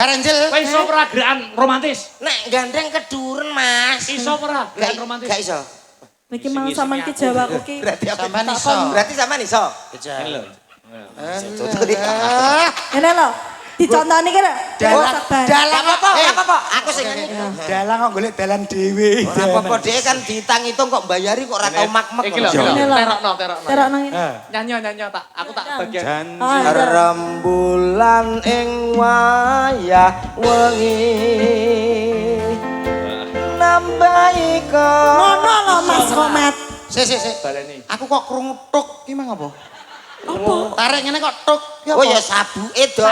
Karenjel. Kowe iso ora gerakan romantis? Nek gandeng keduren, Mas. Iso ora gerakan romantis? Gak iso. Niki mang sampean ki Jawaku ki. Berarti sampean tak iso. kon. Berarti sampean iso. Ini lho. Ngene lho. Dicontoni ki lho. Dalang apa? Apa? Aku sing nyanyi. Dalang kok golek dalan dhewe. Ora apa-apa dhewe kan ditang-itung kok mbayari kok ora tau mak-mak. Iki lho, terokno. Terokno ngene. Nyanyi tak. Aku tak bagian. Rembulan ing wayah wengi nambahi Ngono lho Mas Komet. Sik. Baleni. Aku kok krungu tuk ki mang apa? Apa? Tarik ngene kok tuk. Oh ya sabuke do.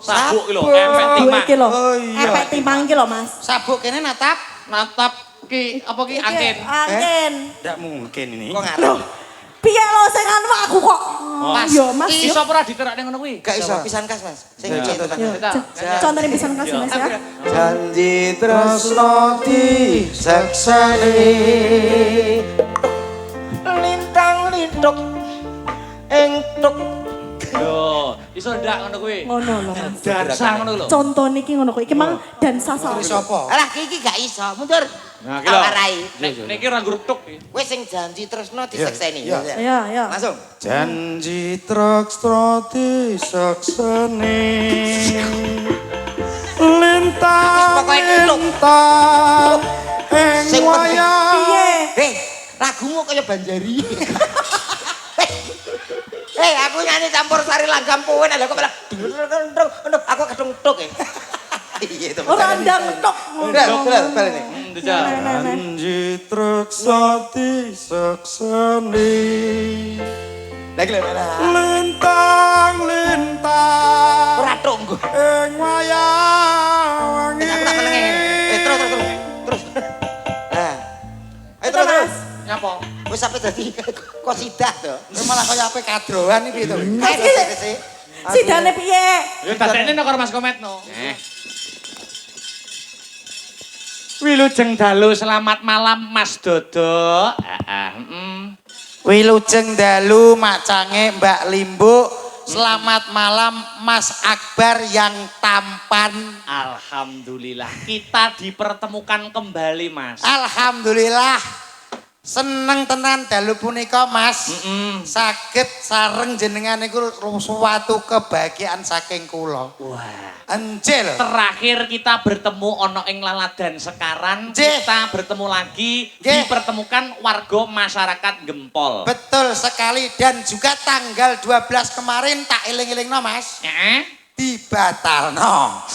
Sabuk ki lho, empek Duwe timah. iki lho. Oh, iya. Efek timang iki lho Mas. Sabuk kene natap. Natap ki apa ki Iki, angin. Angin. Ndak mungkin ini. Kok ngarep? Piye lho sing anu aku kok. Pas. Yo Mas. Iso ora diterakne ngono kuwi? Gak iso pisan kas, Mas. Sing contoh. Contohnya pisan Mas Mas ya. Janji tresno disekseni lintang lintuk ing tuk. Yo, iso ndak ngono kuwi? Ngono lho Mas. Dansa ngono lho. Contoh niki ngono kuwi. Iki mang dansa sapa? Sopo? Alah iki gak iso. Mundur. Nah, ki lho. Awarai. Niki ora ngrutuk iki. Wis sing janji tresno disekseni. Ya. Langsung. Janji tresno disekseni. Lintang lintang ing wayah. Piye? Lagumu kaya Banjari. Aku nyanyi campur sari langgam puwen ada kok malah aku kedung tuk ya. Iya itu. Ora ndang tok. Bel ini. Janji tresno disekseni. Lagi lho. Lintang lintang Ora tuk nggo. ing wayah wengi. Aku tak menenge. Terus. Nah. Ayo Terus. terus. Nyapa? Wis sampe dadi kosidah to. Malah kaya ape kadroan iki to. Sidane piye? Yo dadekne nek karo Mas Komet no. Wilujeng dalu selamat malam Mas Dodo. Wilujeng dalu macange Mbak Limbo. Selamat malam Mas Akbar yang tampan. Alhamdulillah kita dipertemukan kembali Mas. Alhamdulillah. Seneng tenan dalu punika Mas. Saged sareng jenengan niku suatu kebahagiaan saking kula. Wah. Enjil. Terakhir kita bertemu ono ing Laladan Sekaran. Nggih. Kita bertemu lagi Nggih. dipertemukan warga masyarakat Gempol. Betul sekali dan juga tanggal 12 kemarin tak eling-elingno Mas. Dibatalno.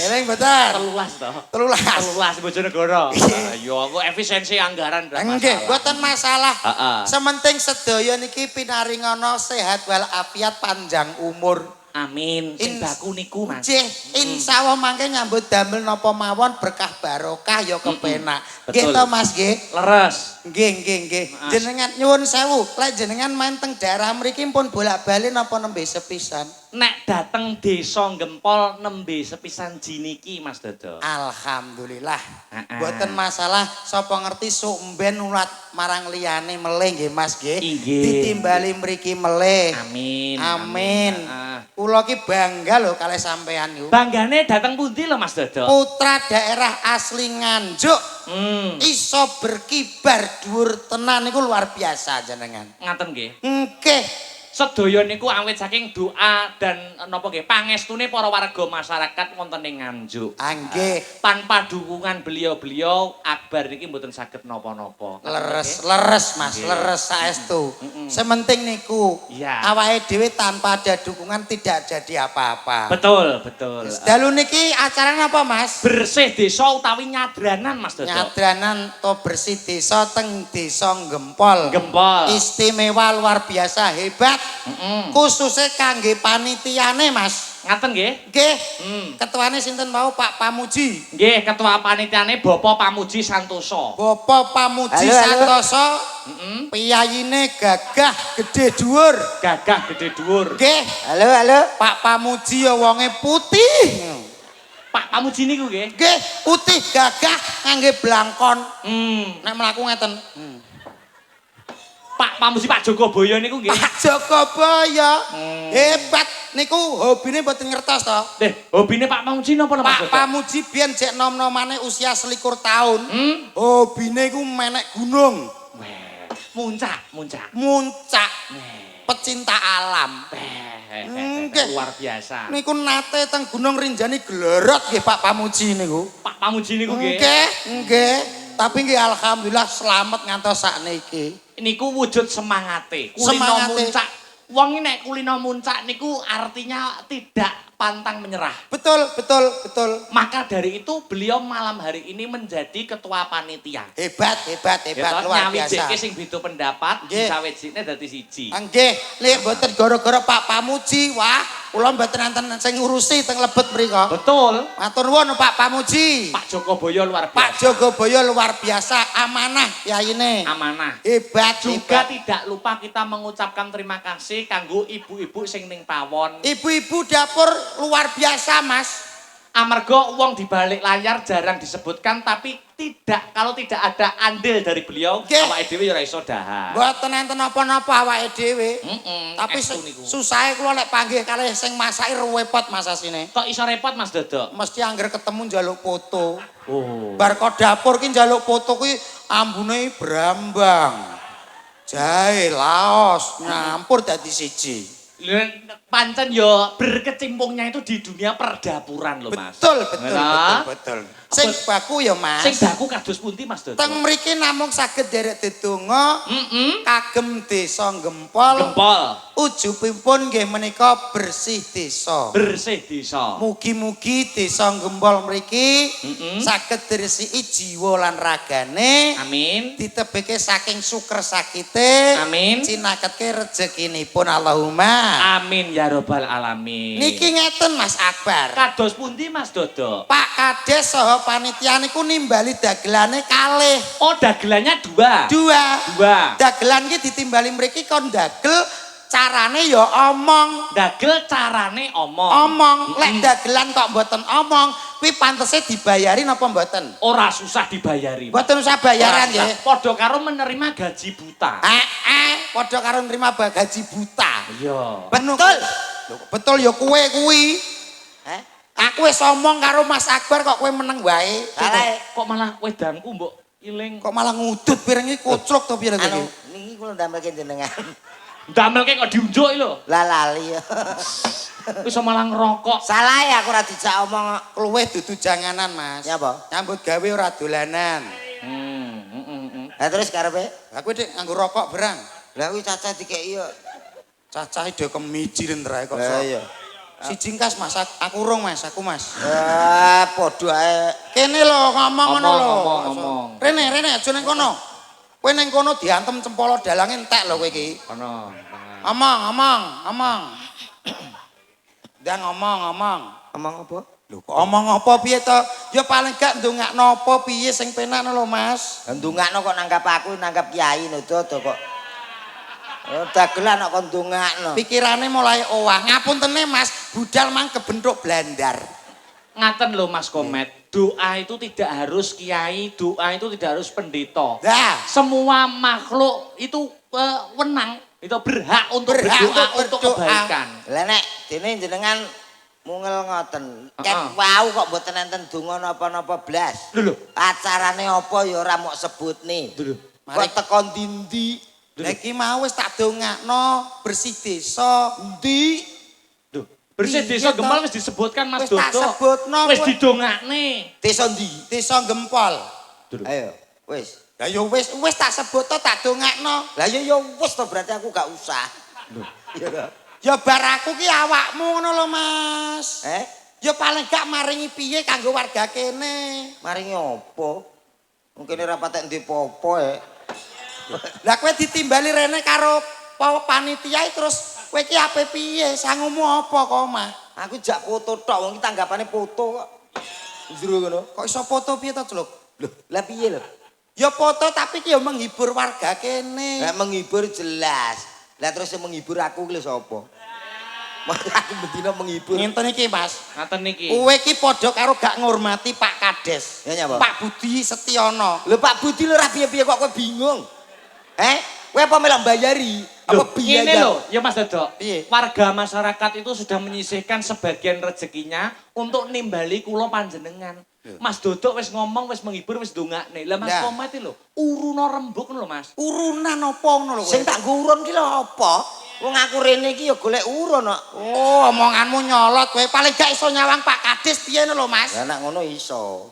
Eling betul. Telulas toh. 13. 13 Bojonegoro. Yo aku efisiensi anggaran ndak Nggih, masalah. mboten masalah. Heeh. Sementing sedaya niki pinaringana sehat walafiat panjang umur. Amin. Sing baku niku Mas. Nggih, insyaallah mangke nyambut damel napa mawon berkah barokah ya kepenak. Nggih Betul. to Mas nggih. Leres. Nggih. Mas. Jenengan nyuwun sewu, lek jenengan main teng daerah mriki pun bolak-balik napa nembe sepisan? Nek dateng desa Gempol nembe sepisan jiniki Mas Dodo. Alhamdulillah. Heeh. Mboten masalah sapa ngerti sumben ulat marang liyane meleh nggih Mas nggih. Inggih. Ditimbali mriki meleh. Amin. Amin. Heeh. Kula ki bangga lho kalih sampean yo. Banggane dateng pundi lho Mas Dodo? Putra daerah asli Nganjuk iso berkibar dhuwur tenan niku luar biasa jenengan. Ngaten nggih. Nggih. Sedaya niku awit saking doa dan napa nggih pangestune para warga masyarakat wonten ing Nganjuk. Nggih. Tanpa dukungan beliau-beliau Akbar niki mboten saged napa-napa. Leres Mas, leres saestu. Sementing niku Iya. awake dhewe tanpa ada dukungan tidak jadi apa-apa. Betul. Dalu niki acaranya apa Mas? Bersih desa utawi nyadranan Mas Dodo. Nyadranan to bersih desa teng desa Gempol. Gempol. Istimewa luar biasa hebat. Khususnya kangge panitiane Mas. Ngaten nggih? Nggih. Ketuane sinten mau Pak Pamuji. Nggih, ketua panitiane Bapak Pamuji Santoso. Bapak Pamuji Halo. Santoso. Piyayine gagah gede dhuwur. Gagah gede dhuwur. Nggih. Halo. Pak Pamuji ya wonge putih. Pak Pamuji niku nggih. Nggih, putih gagah ngangge blangkon. Nek mlaku ngeten. Pak Pamuji Pak Jogoboyo niku nggih. Pak Jogoboyo hebat niku hobine mboten ngertos to. Hobine Pak Pamuji napa lho Mas? Pak Pamuji biyen jek nom-nomane usia 21 tahun. Hobine iku menek gunung. Muncak. Muncak. Pecinta alam. Luar biasa. Niku nate teng Gunung Rinjani Glorot nggih Pak Pamuji niku. Pak Pamuji niku nggih. Nggih. Tapi nggih alhamdulillah selamat ngantos sakniki. Niku wujud semangate. Kulino muncak. Wong nek kulino muncak niku artinya tidak pantang menyerah. Betul. Maka dari itu beliau malam hari ini menjadi ketua panitia. Hebat luar biasa. Nyawijike sing beda pendapat disawijine dadi siji. Nggih, lek mboten gara-gara Pak Pamuji, wah, kula mboten enten sing ngurusi teng lebet mriku. Betul. Matur nuwun Pak Pamuji. Pak Jogoboyo luar biasa. Pak Jogoboyo luar biasa, amanah yaine. Amanah. Hebat juga tidak lupa kita mengucapkan terima kasih kanggo ibu-ibu sing ning pawon. Ibu-ibu dapur luar biasa, Mas. Amarga wong di balik layar jarang disebutkan tapi kalau tidak ada andil dari beliau awake dhewe ya ora iso dahar. Mboten enten napa-napa awake dhewe. Tapi susahe kula lek panggih kalih sing masake repot Mas asine. Kok iso repot Mas Dodok? Mesti angger ketemu njaluk foto. Oh. Bar kok dapur ki njaluk foto kuwi ambune brambang. Jahe, laos, nyampur dadi siji. Pancen yo berkecimpungnya itu di dunia perdapuran loh Mas. Betul. Sing baku ya Mas. Sing baku kados pundi Mas Dodok? Teng mriki namung saged derek dedonga kagem desa Gempol. Ujupipun nggih menika bersih desa. Mugi-mugi desa Gempol mriki saged diresiki jiwa lan ragane. Amin. Ditebeke saking suker sakite. Amin. Cinaketke rezekinipun Allahumma. Amin ya robbal alamin. Niki ngeten Mas Akbar. Kados pundi Mas Dodok? Pak Kades saha panitia niku nimbali dagelane kalih. Oh, dagelannya dua. Dagelan ki ditimbali mriki kon dagel carane ya omong. Dagel carane omong. Lek dagelan kok mboten omong, kuwi pantese dibayari napa mboten? Ora susah dibayari. Mboten usah bayaran nggih. Padha karo menerima gaji buta. Padha karo nerima gaji buta. Iya. Betul ya kowe kuwi. Aku wis omong karo Mas Akbar kok kowe meneng wae. Kok malah wedangku mbok iling. Kok malah ngudut pireng iki koclok to piye iki? Niki kula ndamelke jenengan. Ndamelke kok diunjuk lho. Lah lali ya. Wis malah ngerokok. Salah ya aku ora dijak omong luweh dudu janganan Mas. Ya apa? Nyambut gawe ora dolanan. Lah terus karepe? Aku dik nganggo rokok berang. Lah kuwi cacah dikeki yo. Cacahe do kemijir ndra kok. Lah iya. Si jingkas Mas, aku urung Mas, aku Mas. Padha ae. Kene lho ngomong ngono lho. Ngomong. Rene aja ning kono. Kowe ning kono diantem cempala dalange entek lho kowe iki. Kono. Omong. Ndang omong. Omong apa? Lho kok omong apa piye to? Ya paling gak ndongakno apa piye sing penak lho Mas. Ndongakno kok nanggap aku nanggap kiai Dodo kok. Dagelan kok ndongakno. Pikirane mulai owah. Ngapuntene Mas, budal mang kebentuk blandar. Ngaten lho Mas Komet. Doa itu tidak harus kiai, doa itu tidak harus pendeta. Semua makhluk itu wenang, itu berhak untuk berdoa untuk kebaikan. Lah nek dene jenengan mungel ngoten. Ket wau kok mboten enten donga napa-napa blas. Lho. Acarane apa ya ora mok sebutne. Kok teko ndi-ndi. Lah iki mau wis tak dongakno bersih desa. Ndi? Lho, bersih desa Gempol wis disebutkan Mas Dodo. Wis tak sebutno. Wis didongakne. Desa ndi? Desa Gempol. Ayo, wis. Lah ya wis tak sebut to tak dongakno. Lah ya wis to berarti aku gak usah. Lho. Ya bar aku ki awakmu ngono lho Mas. Ya paling gak maringi piye kanggo warga kene. Maringi apa? Mungkin ora patek ndek apa Lah kowe ditimbali rene karo panitia terus kowe ki ape piye? Sangumu apa kok, Mah? Aku jak foto tok, wong iki tanggapane foto kok. Jero ngono. Kok iso foto piye to, Cluk? Lho, lah piye lho? Ya foto tapi ki ya menghibur warga kene. Lah menghibur jelas. Lah terus yang menghibur aku ki lho sapa? Aku bendina menghibur. Ngenten iki, Mas. Ngaten niki. Kowe ki padha karo gak ngurmati Pak Kades. Ya nyapa? Pak Budi Setiono. Lho Pak Budi lho ora piye-piye kok kowe bingung. Kowe apa melok mbayari? Apa biaya? Ini loh, ya Mas Dodo. Piye? Warga masyarakat itu sudah menyisihkan sebagian rezekinya untuk nimbali kula panjenengan. Mas Dodo wis ngomong, wis menghibur, wis ndongakne. Lah Mas Nah. Komet iki lho, uruna rembug ngono lho Mas. Urunan apa ngono lho. Sing tak ngurun ki lho apa? Wong aku rene iki ya golek urun kok. Oh, omonganmu nyolot kowe. Paling gak iso nyawang Pak Kades piye lho, Mas? Lah nek ngono iso.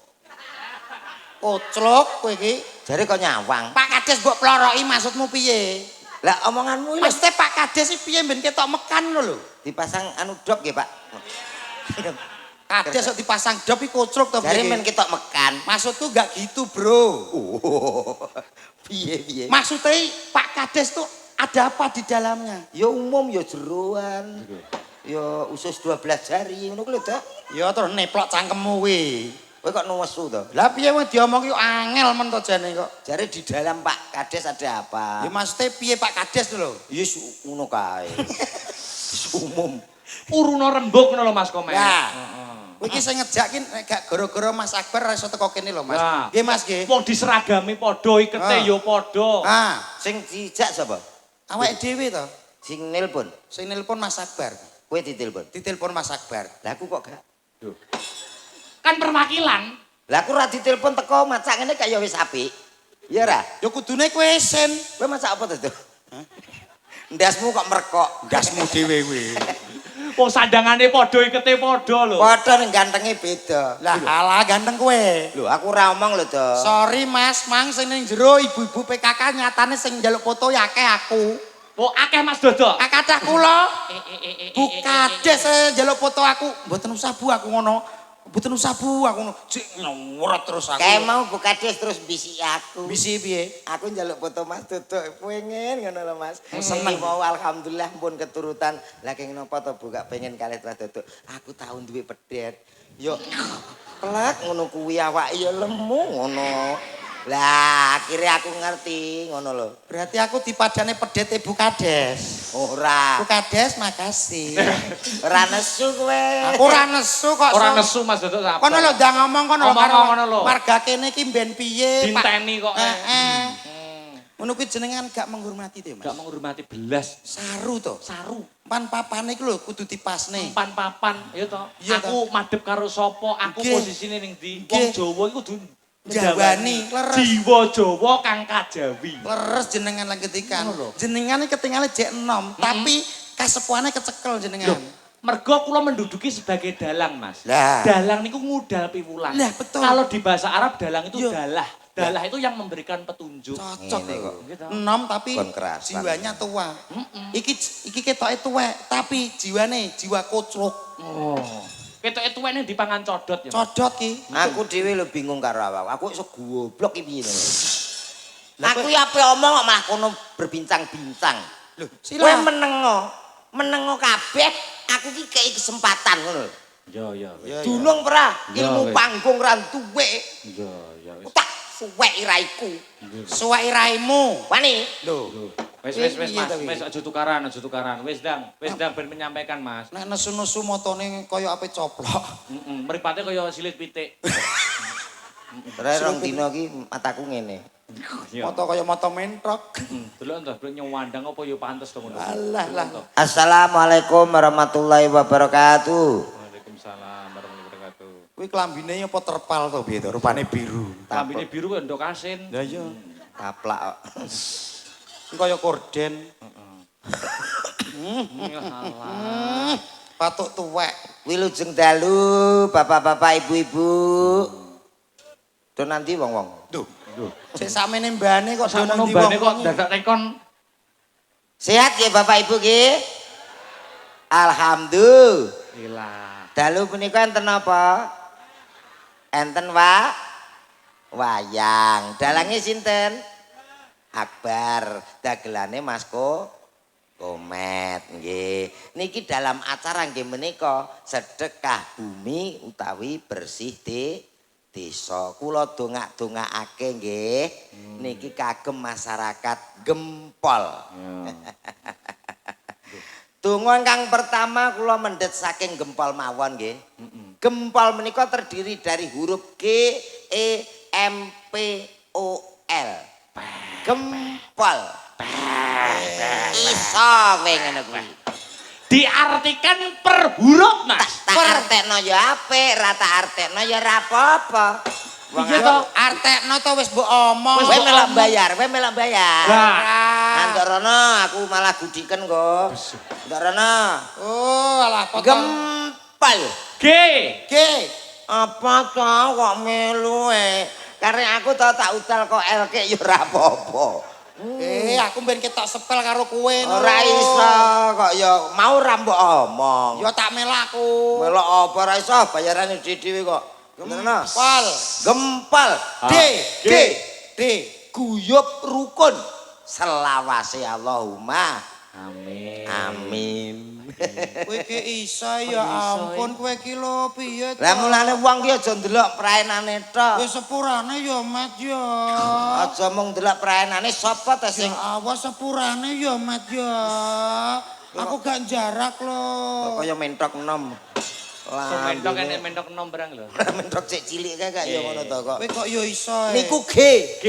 Koclok kowe iki. Jare kok nyawang. Pak Kades mbok ploroki maksudmu piye? Lah omonganmu iki Mesti Pak Kades iki piye ben ketok mekan lho. dipasang anu dop nggih, Pak. Kades kok dipasang dop iki koclok to Jare piye? men ketok mekan. Maksudku gak gitu, Bro. Piye. Maksudnya Pak Kades tuh ada apa di dalamnya? Ya umum ya jeroan. Ya usus 12 jari ngono ku lho, Dak. Ya terus neplok cangkemmu kuwi. Kowe kok nesu to? Lah piye wong diomong yo angel men to jane kok. Jare di dalam Pak Kades ada apa? Ya maksudnya piye Pak Kades lho? Ya ngono kae. Umum. Uruna rembug ngono lho Mas Komet. Lah. Kowe iki sing ngejak ki nek gak gara-gara Mas Akbar ora iso teko kene lho, Mas. Lah. Nggih, Mas nggih. Wong diseragami padha ikete ya padha. Ah, Sing dijak sapa? awake dhewe to. Sing nelpon. Sing nelpon Mas Akbar. Kowe ditelepon. Ditelepon Mas Akbar. Lah aku kok gak. Kan perwakilan. Lah aku ora ditelepon teko macak ngene kaya wis apik. Ya ora? Ya kudune kowe sen. Kowe masak apa to? Ndasmu kok merekok. Dasmu dhewe kuwi. Wong sandangane padha ikete padha lho. Padha ning gantenge beda. Lah halah ganteng kowe. Lho aku ora omong lho, Do. Sorry Mas, mang sing ning jero ibu-ibu PKK nyatane sing njaluk foto ya akeh aku. Oh akeh Mas Dodo. Kathah kula. Bu Kades njaluk foto aku. Mboten usah Bu aku ngono. Mboten usah Bu aku ngono. Jek nyuwrat terus aku. Kayak mau buka des terus bisi aku. Bisi piye? Aku njaluk foto Mas Dodo pengen ngono lho Mas. Seneng. Iki mau alhamdulillah pun keturutan. Lah keng napa to Bu gak pengen kalih Mas Dodo. Aku tau duwe pedet. Yo plek ngono kuwi awake ya lemu ngono. Lah akhirnya aku ngerti ngono lho. Berarti aku dipadane pedete Bu Kades. Ora. Bu Kades makasih. Ora nesu kowe. Aku ora nesu kok. Ora nesu Mas Dodo sapa. Kono lho ndang ngomong kono lho Ngomong karo ngono lho. warga kene iki mben piye, Pak. Dinteni kok. Heeh. Ngono kuwi jenengan gak menghormati to, Mas. Gak menghormati belas. Saru to. Saru. Pan papane iku lho kudu dipasne. Pan papan ya toh. Iya, Aku madhep karo sapa, aku Nggih. posisine ning ndi. Nggih. Wong Jawa iku kudu Jawani, leres. Jiwa Jawa kang kajawi. Leres jenengan lan ketikan. Ngono lho. Jenengan iki ketinggalan jek enom, tapi kasepuane kecekel jenengan. Loh, mergo kula menduduki sebagai dalang, Mas. Lah. Dalang niku ngudal piwulan. Lah, betul. Kalau di bahasa Arab dalang itu Yo. dalah. Dalah itu yang memberikan petunjuk. Cocok Ngene kok. Gitu. Enom tapi Kon kerasan. jiwanya tua. Iki ketoke tuwek, tapi jiwane jiwa koclok. Oh. Ketoke tuwekne dipangan codot ya. Codot ki. Aku dhewe lho bingung karo awak. Aku iso goblok iki piye ngono. Lah, Aku kowe- ya ape omong kok malah kono berbincang-bincang. Lho, Kowe sila. menengo kabeh, aku ki kei kesempatan ngono. Yo yo. Ya, ya. Dunung ora Ya, ilmu wis. panggung ra duwe. Yo yo. Tak suwek iraiku. Suwek iraimu. Wani, Lho, Wis Iya, Mas, tapi. wis aja tukaran. Wis dang ben menyampaikan Mas. nek nesu-nesu motone kaya ape coplok. Mripate kaya silit pitik. ora rong dina ki mataku ngene. Yo. Moto kaya moto mentrok. Delok entah nyewandang apa ya pantes to ngono. Alah lah. Assalamualaikum warahmatullahi wabarakatuh. Waalaikumsalam warahmatullahi wabarakatuh. Kuwi klambine apa terpal to piye to? Rupane biru. Kambine biru kok ndok asin. Lah iya. Taplak kok. Kaya korden. Alah. Patuk tuwek. Wilujeng dalu, bapak-bapak, ibu-ibu. Do nanti wong-wong. Duh. Sik sakmene mbane kok Kok dono sakmono ndi bane wong. kok dadak tekon. Sehat ya Bapak Ibu ki? Alhamdulillah. Gila. Dalu punika enten apa? Enten wayang. Dalange sinten? Akbar. Dagelane Mas Komet nggih. Niki dalam acara nggih menika sedekah bumi utawi bersih desa. Kula dongak-dongakake nggih. Niki kagem masyarakat Gempol. Donga ingkang pertama kula mendhet saking Gempol mawon nggih. Gempol menika terdiri dari huruf G, E, M, P, O, L. Gempol. Iso kowe ngene kuwi. Diartikan per huruf, Mas. Tak artekno ya apik, ra tak artekno ya ra apa-apa. Iya to, artekno to wis mbok omong. Kowe melok bayar, kowe melok bayar. Lah. Ndak rono aku malah gudiken kok. Ndak rono. Oh, alah potong. Gempal. G. G. Apa to kok melu Karena aku tau tak utal kok LK ya ora apa-apa. Aku ben ketok sepel karo kowe. Ora iso kok ya mau ra mbok omong. Ya tak melaku. Melok apa ora iso bayarane dhewe kok. Gempal. Gempal. D. G. D. Guyub rukun. Selawase Allahumma. Amin. Amin. Kowe ki iso ya ampun kowe ki lho piye to? Lah mulane wong ki aja ndelok praenane tok. Ya sepurane ya Mat ya. Aja mung ndelok praenane sapa ta sing Awas sepurane ya Mat ya. Aku gak jarak lho. kaya mentok enom. Lah Mentok enek mentok enom barang lho. mentok cek cilik kae gak ya ngono to kok. Kowe kok ya iso. Niku G. G.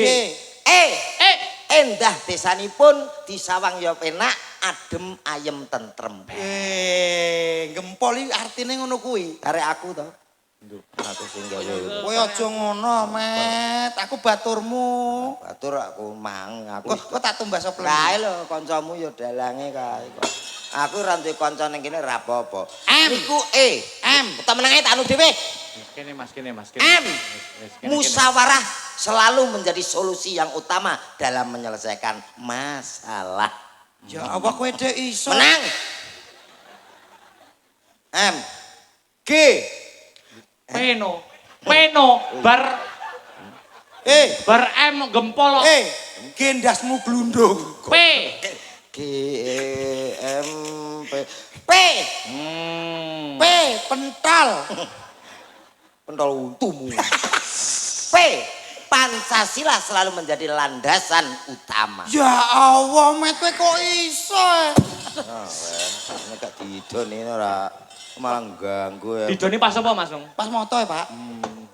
Endah desanipun disawang ya penak, adem ayem tentrem. Gempol iki artine ngono kuwi. Arek aku to. Nduk, aku sing gawe. Kowe aja ngono, Met. Aku baturmu. Batur aku mang, aku. Kok tak tumbas apa Kae lho kancamu ya dalange kae kok. Aku ora duwe kanca ning kene ra apa-apa. Niku M. Temenange tak anu dhewe. Kene Mas, kene Mas. M. Musyawarah selalu menjadi solusi yang utama dalam menyelesaikan masalah. Ya apa kowe dek iso? Menang. M. G. Peno. Bar bar M gempol. Gendasmu glundung. P. G M P P. P pentol. Pentol untumu. P. Pancasila selalu menjadi landasan utama. Ya Allah, Met kowe kok iso? Ini gak didoni ora malah ganggu ya. Didoni pas apa Mas? Pas moto ya, Pak?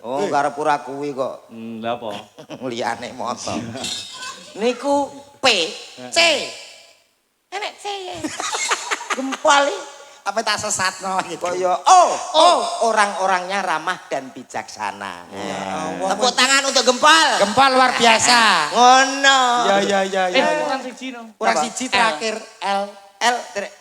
Oh, karo pura kuwi kok. Lah apa? Liyane moto. Niku P, C. Enek C. Gempal Apa tak sesatno gitu. kaya orang-orangnya ramah dan bijaksana. Tepuk tangan untuk gempal. Gempol luar biasa. Ngono. Ya. Kurang siji no. Kurang siji terakhir L. L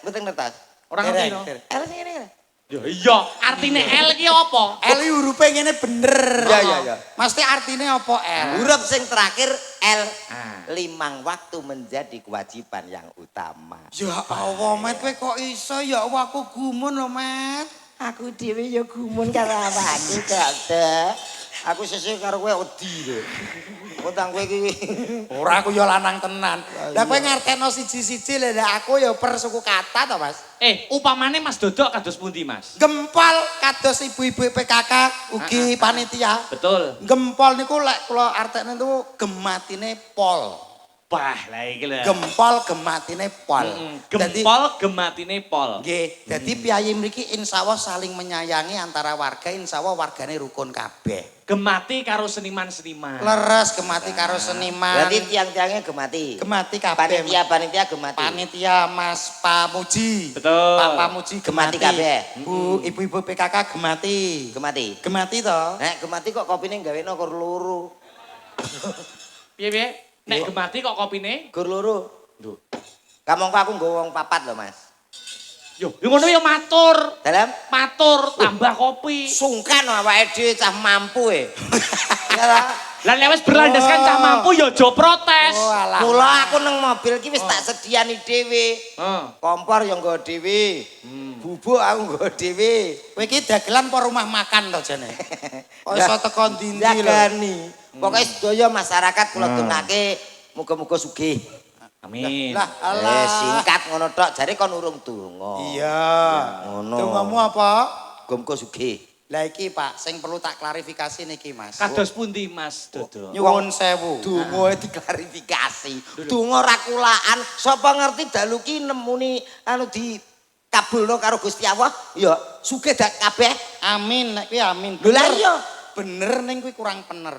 mboten ngertos. Orang ngerti no. L sing ngene. Ya iya, artine L ki apa? L iki hurufe ngene bener. Ya. Mesti artine apa L? Huruf sing terakhir L. Limang waktu menjadi kewajiban yang utama. Ya Allah, Met kowe kok iso? Ya Allah, aku gumun lho, Met. Aku dhewe ya gumun karo awakku, Dek. Aku sesuk karo kowe wedi lho. Utang kowe iki. Ora aku ya lanang tenan. Lah kowe ngartekno siji-siji lho, aku ya per suku kata to, Mas. Upamane Mas Dodok kados pundi, Mas? Gempol kados ibu-ibu PKK ugi panitia. Betul. Gempol niku lek kula artekne niku gematine pol. Bah, lah iki lho. Gempol gematine pol. Gempol gematine pol. Nggih, dadi piyayi mriki insyaallah saling menyayangi antara warga, insyaallah wargane rukun kabeh. Gemati karo seniman-seniman. Leres gemati karo seniman. Berarti tiang-tiangnya gemati. Gemati kabeh. Panitia gemati. Panitia Mas Pamuji. Betul. Pak Pamuji Gemati gemati. kabeh. Bu, ibu-ibu PKK gemati. Gemati. Gemati to? Nek gemati kok kopine gaweno kur loro. Piye-piye? Nek gemati kok kopine? Gur loro. Nduk. Kamangka aku nggawa wong papat lho, Mas. Yo ngono ya matur. Dalam Matur tambah kopi. sungkan awake dhewe cah mampu Ya ta? Lah nek wis berlandaskan cah mampu ya aja protes. alah. Mula aku nang mobil ki wis tak sediani dhewe. Kompor yang nggawa dhewe. Bubuk aku nggawa dhewe. Kowe iki dagelan apa rumah makan to jane? Kok iso teko ndi-ndi lho. Jagani. Pokoke sedaya masyarakat kula tungake muga-muga sugih. Amin. Lah alah. Singkat ngono tok, jare kon urung donga. Iya. Ngono. Dongamu apa? Muga-muga sugih. Lah iki Pak, sing perlu tak klarifikasi niki Mas. Kados pundi Mas Dodo? Nyuwun sewu. Donga diklarifikasi. Donga ora kulaan, sapa ngerti dalu ki nemuni anu di kabulno karo Gusti Allah, ya sugih dak kabeh. Amin, nek kuwi amin. Lho lah iya. Bener ning kuwi kurang bener.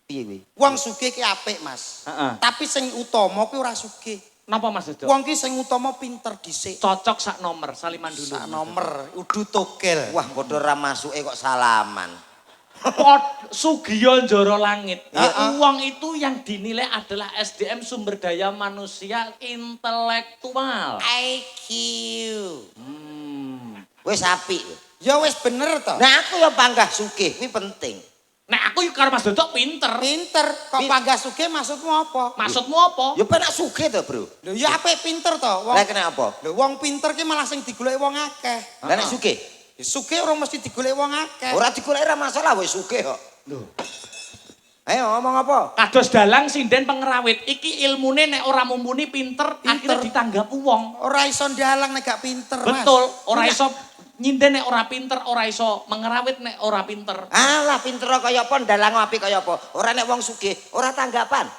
Piye kuwi? Wong sugih ki apik, Mas. Heeh. Tapi sing utama kuwi ora sugih. Napa Mas Dodo? Wong ki sing utama pinter dhisik. Cocok sak nomor, saliman dulu. Sak nomor udu togel. Wah, padha ra masuke kok salaman. Sugiyo Njoro Langit. Uang itu yang dinilai adalah SDM sumber daya manusia intelektual. IQ. Wis apik. Ya wis bener to. Nah, aku ya panggah sugih, kuwi penting. Nah aku karo Mas Dodo pinter. Pinter. Kok panggah sugih maksudmu apa? Maksudmu apa? Ya penak sugih to, Bro. Lho ya apik pinter to. Lah kenapa? Lho wong pinter ki malah sing digoleki wong akeh. Lah nek sugih, Ya sugih ora mesti digoleki wong akeh. ora digoleki ra masalah wis sugih kok. Lho. Ayo ngomong apa? Kados dalang sinden pengerawit. Iki ilmune nek ora mumpuni pinter, akhirnya ditanggap wong. Ora iso ndalang nek gak pinter, Mas. Betul, ora iso nyinden nek ora pinter, ora iso mengerawit nek ora pinter. Alah pinter kaya apa, ndalang apik kaya apa. Ora nek wong sugih, ora tanggapan.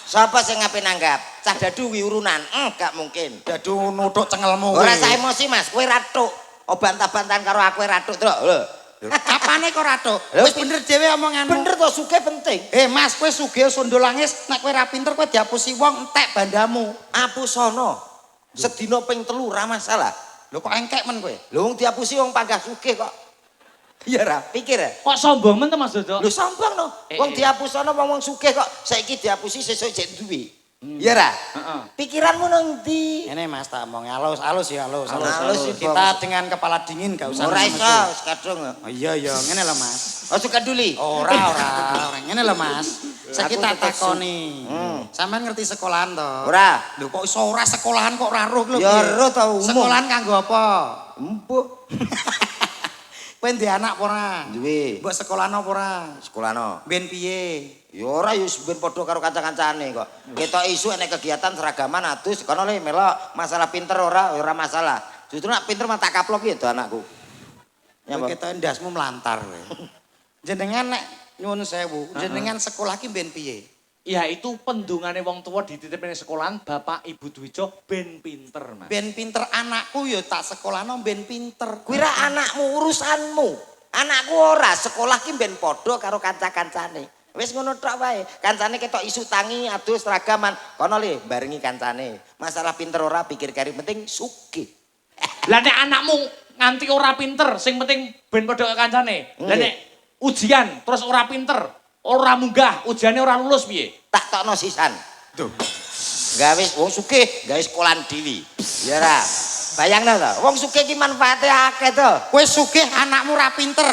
Sapa sing ngape nanggap? Cah dadu wi urunan. Gak mungkin. Dadu nutuk cengelmu. Ora usah emosi, Mas. Kowe ratuk. Bantah-bantahan karo aku ratuk, Truk. Lho. Apane kok ratuk? Wis bener dhewe omonganmu. Bener to sugih penting. Mas, kowe sugih sondolangis, nek kowe ra pinter kowe diapusi wong entek bandamu. Apusono. Sedina ping 3 ra masalah. Lho kok engkek men kowe? Lho wong diapusi wong panggah sugih kok. Iya ra, pikir ya. Kok sombong men to Mas Dodo? Lho sombong no. Wong diapusono wong sugih kok saiki diapusi sesuk jek duwe. Iya ra? Heeh. Pikiranmu nang ndi? Ini Mas tak omong halus ya halus. Halus, Kita dengan kepala dingin gak usah. Ora iso, wis kadung. Oh iya ngene lho Mas. Ojo kaduli. Ora. Ngene lho Mas. Saiki Aku tak tetep takoni. Sampeyan ngerti sekolahan to? Ora. Lho kok iso ora sekolahan kok ora roh lho. Ya roh ta umum. Sekolahan kanggo apa? Empuk. Kowe ndek anak apa ora? Duwe. Mbok sekolahan apa ora? Sekolahno. Ben piye? Ya ora ya ben padha karo kanca-kancane kok. Ketok isu enek kegiatan seragaman adus kono le melok masalah pinter ora masalah. Justru nek pinter mah tak kaplok ya to anakku. Ya Kowe apa? ketok ndasmu melantar kowe. Jenengan nek nyuwun sewu, jenengan sekolah ki ben piye? Ya itu pendungane wong tua dititipin di sekolahan Bapak Ibu Dwijo ben pinter Mas. Ben pinter anakku ya tak sekolahno ben pinter. Kuwi ra anakmu urusanmu. Anakku ora sekolah ki ben padha karo kanca-kancane. Wis ngono tok wae. Kancane ketok isu tangi adus seragaman. Kono le barengi kancane. Masalah pinter ora pikir kari penting sugih. Lah nek anakmu nganti ora pinter, sing penting ben padha kancane. Lah nek ujian terus ora pinter, ora munggah, ujiane ora lulus piye? Tak tokno sisan. Tuh. Gawe wong sugih, gawe sekolahan dhewe. Ya ra. Bayangno to, wong sugih ki manfaate akeh to. Kowe sugih anakmu ra pinter.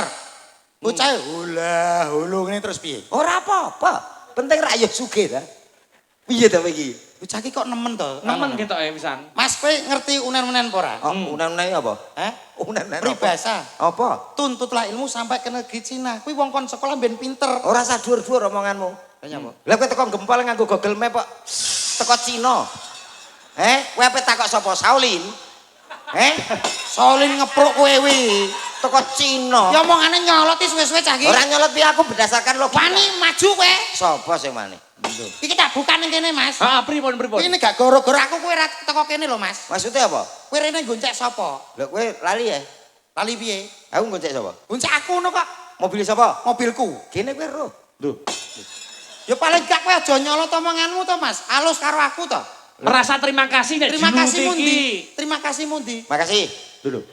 Bocah hula hulu ngene terus piye? Ora apa-apa. Penting ra ya sugih ta. Piye to iki? Bocah ki kok nemen to? Nemen ketoke pisan. Mas kowe ngerti unen-unen apa ora? Oh, unan-unan apa? Hah? Unan-unan apa? Peribahasa. Apa? Tuntutlah ilmu sampai ke negeri Cina. Kuwi wong kon sekolah ben pinter. Ora usah dhuwur-dhuwur omonganmu. Kaya apa? Lah kowe teko gempol nganggo Google Map kok teko Cina. Kowe ape takok sapa? Shaolin? Solin ngepruk kowe wi. Teko Cina. Ya omongane nyoloti suwe-suwe cah iki. Ora nyolot piye aku berdasarkan logika. Wani maju kowe. Sapa sing mane? Iki tak bukan ning kene, Mas. Ah, pripun? Ini gak gara-gara aku kowe ra teko kene lho, Mas. Maksudnya apa? Kowe rene goncek sapa? Lho kowe lali ya? Lali piye? Aku ngoncek sapa? Goncek aku ngono kok. Mobil sapa? Mobilku. Kene kowe ro. Lho, Ya paling gak kowe aja nyolot omonganmu to, Mas. Alus karo aku to. rasa terima kasih nek Terima kasih jinuti mundi. iki. Terima kasih mundi. Makasih. Lho,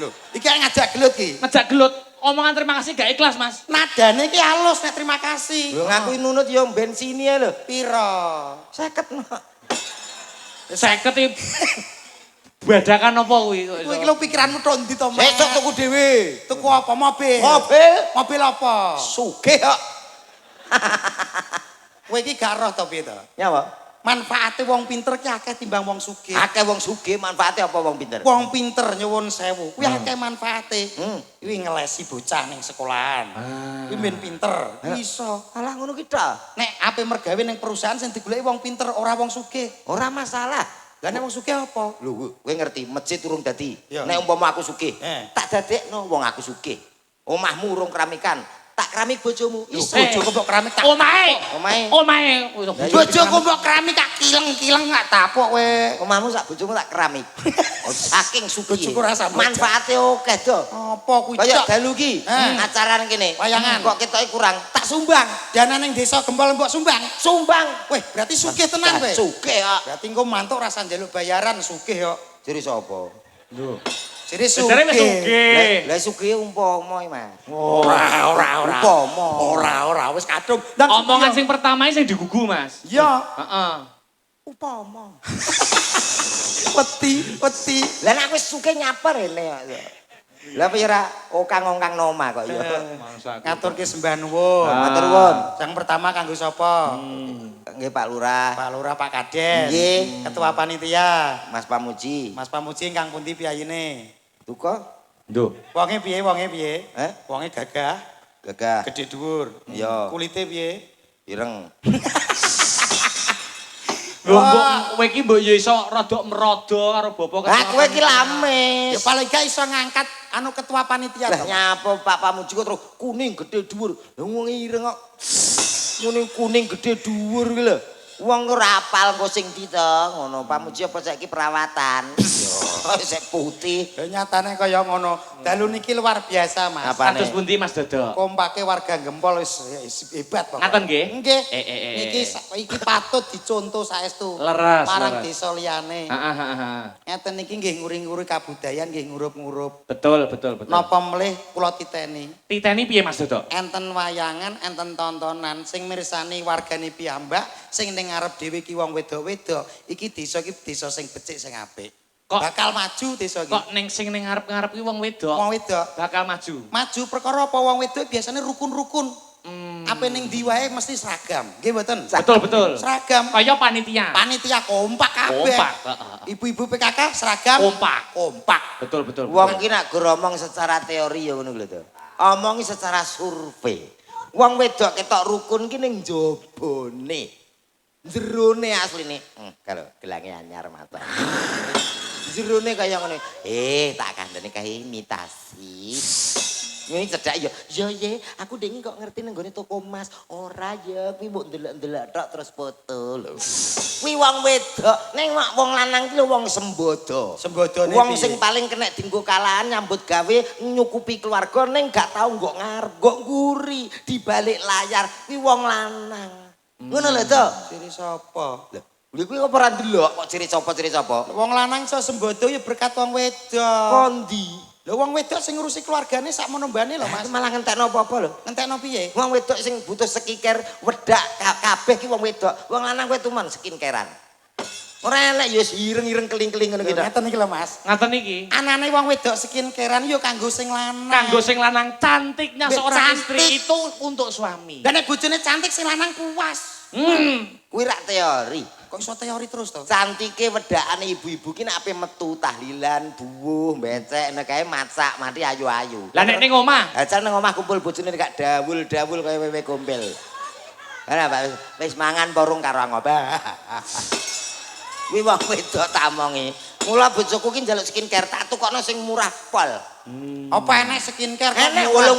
Lho, iki ngajak gelut ki. ngejak gelut. Omongan terima kasih gak ikhlas, Mas. Nadane ki halus nek terima kasih. Lho ngaku nunut yo bensin ya lho. Piro? 50 no. 50 iki badakan apa kuwi? Kowe iki lho pikiranmu tok ndi to, Mas? Besok tuku dhewe. Tuku apa? Mobil. Mobil Mobil apa? sugih kok. Kowe iki gak roh to piye to? Nyapa? Manfaate wong pinter ki akeh timbang wong sugih. Akeh wong sugih manfaate apa wong pinter? Wong pinter nyuwun sewu, kuwi akeh manfaate. Hmm. Kuwi ngelesi bocah ning sekolahan. Kuwi ben pinter. Iso. Alah ngono ki tok. Nek ape mergawe ning perusahaan sing digoleki wong pinter, ora wong sugih. Ora masalah. Lah nek wong sugih apa? Lho kowe ngerti masjid urung dadi. Ya. Nek umpama aku sugih, Eh. tak dadekno wong aku sugih. Omahmu urung keramikan, tak keramik bojomu. Iso. Bojoku mbok keramik tak. Omahe. Omahe. Bojoku mbok keramik tak kileng-kileng gak tapok kowe. Omahmu sak bojomu tak keramik. Saking sugih. Bojoku rasa manfaate akeh do. Apa kuwi? Kaya dalu ki, Hmm. acara kene. Wayangan. Kok ketoke kurang, tak sumbang. Dana ning desa Gempol mbok sumbang. Sumbang. Weh, berarti sugih tenan kowe. Sugih kok. Berarti engko mantuk rasa njaluk bayaran sugih yo. Jere sapa? Lho. Jadi Sejarah wis sugih. sugih. Lah sugih umpama Mas. Ora. Umpama. Ora wis kadung. Omongan sing pertama sing digugu, Mas. Ya, Heeh. Umpama. peti. Lah nek wis sugih nyaper rene kok. Lah apa ya ora okang-ongkang noma kok ya. Ngaturke sembah nuwun. Matur nuwun. Yang pertama kanggo sapa? Nggih Pak Lurah, Pak Lurah, Pak Kades. Nggih. Ketua panitia. Mas Pamuji. Mas Pamuji ingkang pundi piyayine? Duka? Nduh. Wonge piye? Wonge gagah, Gagah. gedhe dhuwur. Iya. Kulite piye? Ireng. Lho mbok kowe iki mbok ya iso rada merodo karo bapak Lah kowe iki lamis. Ya paling gak iso ngangkat anu ketua panitia Lah to. nyapa Pak Pamuji kok terus kuning gede dhuwur. Lah wong ireng kok. Kuning gede dhuwur iki lho. Wong ora apal engko sing ndi to, ngono. Pamuji apa saiki perawatan? Yo, sik putih. Ya nyatane kaya ngono. Dalu niki luar biasa, Mas. Apane? Kados pundi Mas Dodo? Kompake warga Gempol wis hebat kok. Ngaten nggih? Nggih. Eh. Iki patut dicontoh saestu. Leres, Marang leres. desa liyane. Heeh. Ngeten iki nggih nguri-nguri kabudayan, nggih ngurup-ngurup. Betul. Napa melih kula titeni. Titeni piye Mas Dodo? Enten wayangan, enten tontonan sing mirsani wargane piyambak, sing ning ngarep dhewe iki wong wedok-wedok, iki desa sing becik sing apik. Kok- Bakal maju desa iki. Kok ning sing ning ngarep-ngarep ki wong wedok Wong wedok bakal maju. maju perkara apa wong wedok biasanya rukun-rukun. Apa ning ndi wae mesti seragam. Nggih mboten? Betul. Seragam. Kaya panitia. Panitia kompak kabeh. Kompak. Ibu-ibu PKK seragam kompak. Betul. Wong iki nek ngomong secara teori ya ngono lho to. Omongi secara survei. Wong wedok ketok rukun ki ning jabone. Jerone asline. Kalau gelange anyar mata. Jerone kaya ngene. Tak kandhane kae imitasi. Ini cedak ya. Ya ye, aku dengi kok ngerti nang gone toko emas. Ora ya, kuwi mbok ndelok-ndelok tok terus foto lho. Kuwi wong wedok, ning wong lanang ki lho wong sembodo. Sembodone Wong piye? sing paling kena dienggo kalahan nyambut gawe nyukupi keluarga ning gak tau nggo ngarep, nggo nguri di balik layar. Kuwi wong lanang. Ngono lho to. Ciri sapa? Lho, kuwi kok ora ndelok kok ciri sapa? Wong lanang iso sembodo ya berkat wong wedok. Kondi. Lho wong wedok sing ngurusi keluargane sak mono-mbane lho Mas. Malah ngentekno apa-apa lho. Ngentekno piye? Wong wedok sing butuh skincare wedak kabeh ki wong wedok. Wong lanang kuwi tuman skincarean. Ora enek ya ireng-ireng keling-keling ngono ki. Ngeten iki lho Mas. Ngaten iki. Anane wong wedok skincarean ya kanggo sing lanang. Kanggo sing lanang cantiknya Mbak, seorang cantik. istri itu untuk suami. Lah nek bojone cantik sing lanang puas. Kuwi rak teori. Kok iso teori terus to? Cantike wedakane ibu-ibu ki nek ape metu tahlilan, buwuh, becek nek kae masak mati ayu-ayu. Lah nek ning omah, Ajar nang omah kumpul bojone gak dawul-dawul kaya wewe gombel. Lah Pak wis mangan porung karo ngobah. Kuwi wong wedok tak omongi. Mula bojoku ki njaluk skincare tak tukokno sing murah pol. Apa enek skincare kok Enek murah?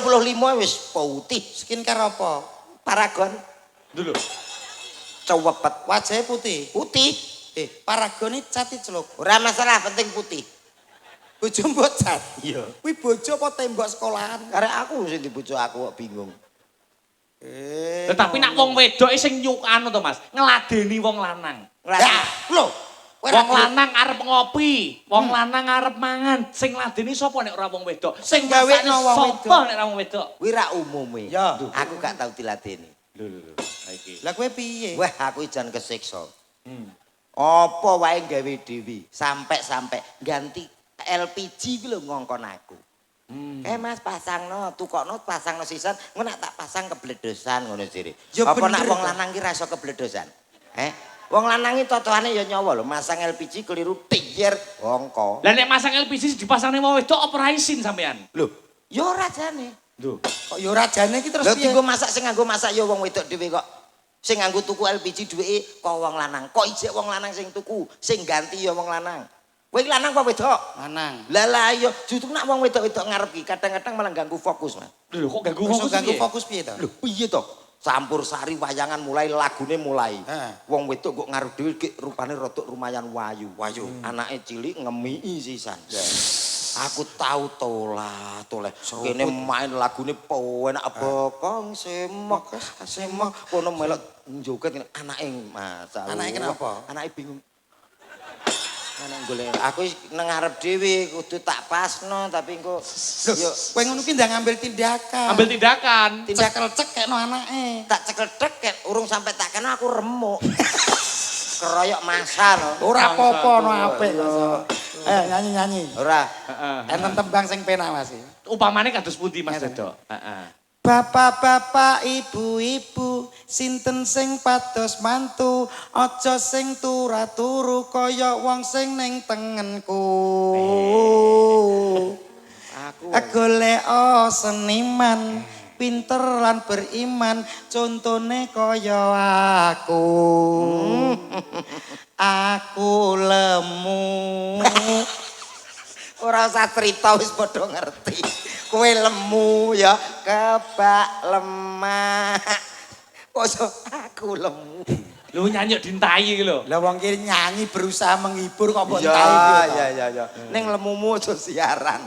85 wis putih. Skincare apa? Paragon dulu. cewepet Wajahnya putih. putih. Paragon iki cat celuk. Ora masalah penting putih. Bojo mbok cat. Iya. Kuwi bojo apa tembok sekolahan? Karek aku sing dibojo aku kok bingung. Tetapi nak wong wedok sing nyuk anu to Mas, ngeladeni wong lanang. Lah, Lho, Wong lanang arep ngopi, wong lanang arep mangan, sing ladeni sapa nek ora wong wedok? Sing gawekno masakne wong sapa wedok. nek ora wong wedok? kuwi ra umume. Ya. Aku gak tau diladeni. Lho. Iki. lah kowe piye? Wah, aku jan kesiksa. Apa wae gawe dhewe, sampai ganti LPG ki lho ngongkon aku. Mas pasangno, tukokno pasangno sisan, ngono nak tak pasang kebledosan ngono jere. Ya Apa bener nak wong to. lanang ki ra iso kebledosan? Wong lanang iki totohane ya nyawa lho, masang LPG keliru tiyer bongko. Lah nek masang LPG dipasangne wong wedok apa ra isin sampean? Lho, ya ora jane. Lho. Kok ya rajane iki terus Lho piye? dienggo masak sing nganggo masak ya wong wedok dhewe kok. Sing nganggo tuku LPG duweke kok wong lanang. Kok ijek wong lanang sing tuku, sing ganti ya wong lanang. Kowe iki lanang apa wedok? Lanang. Lah iya, justru nek wong wedok-wedok ngarep iki kadang-kadang malah ganggu fokus, Mas. Lho kok ganggu Iso fokus ganggu piye? fokus piye to? Lho, piye to? Campur sari wayangan mulai lagune mulai. Wong wedok kok ngarep dhewe ki rupane rada lumayan wayu. Anake cilik ngemiki sisan. Aku tahu toleh. Kene main lagune penak bokong semek kono melok njoget anake masalah. Anake kenapa? Anake bingung. Anak golek aku nang ngarep dhewe kudu tak pasno tapi engko yo Kowe ngono ki ndang ngambil tindakan. Ambil tindakan. Cekel cekekno anake. tak cekel dek urung sampai tak kena aku remuk. Keroyok masa lho. Ora apa-apa no apik. Ayo nyanyi-nyanyi. Ora. Enten tembang sing penak Mas. Upamane kados pundi Mas Dodo? Heeh. Bapak-bapak, ibu-ibu, sinten sing pados mantu, aja sing turu kaya wong sing ning tengenku. Aku Golek seniman, pinter lan beriman, contone kaya aku. Aku lemu. ora usah crita wis padha ngerti. Kowe lemu ya kebak lemah. Kok aku lemu. Lho nyanyi dintai iki lho. Lah wong ki nyanyi berusaha menghibur kok mbok Ya entai ya. Ning lemumu aja siaran.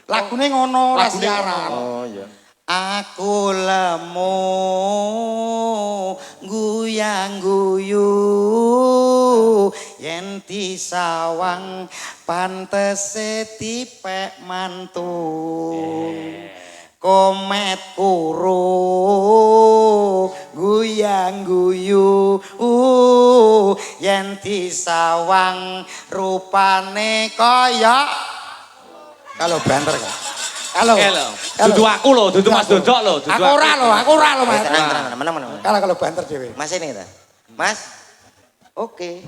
Lagune ngono ora siaran. Oh iya. Aku lemu guyang-guyu yen disawang pantese dipek mantu komet kuru guyang-guyu yen disawang rupane kaya kalau banter kan Halo. Dudu aku lho, dudu Mas Dodok lho, dudu aku ora lho Mas. Tenang. Kalau banter dhewe. Mas ini kita. Mas. Oke.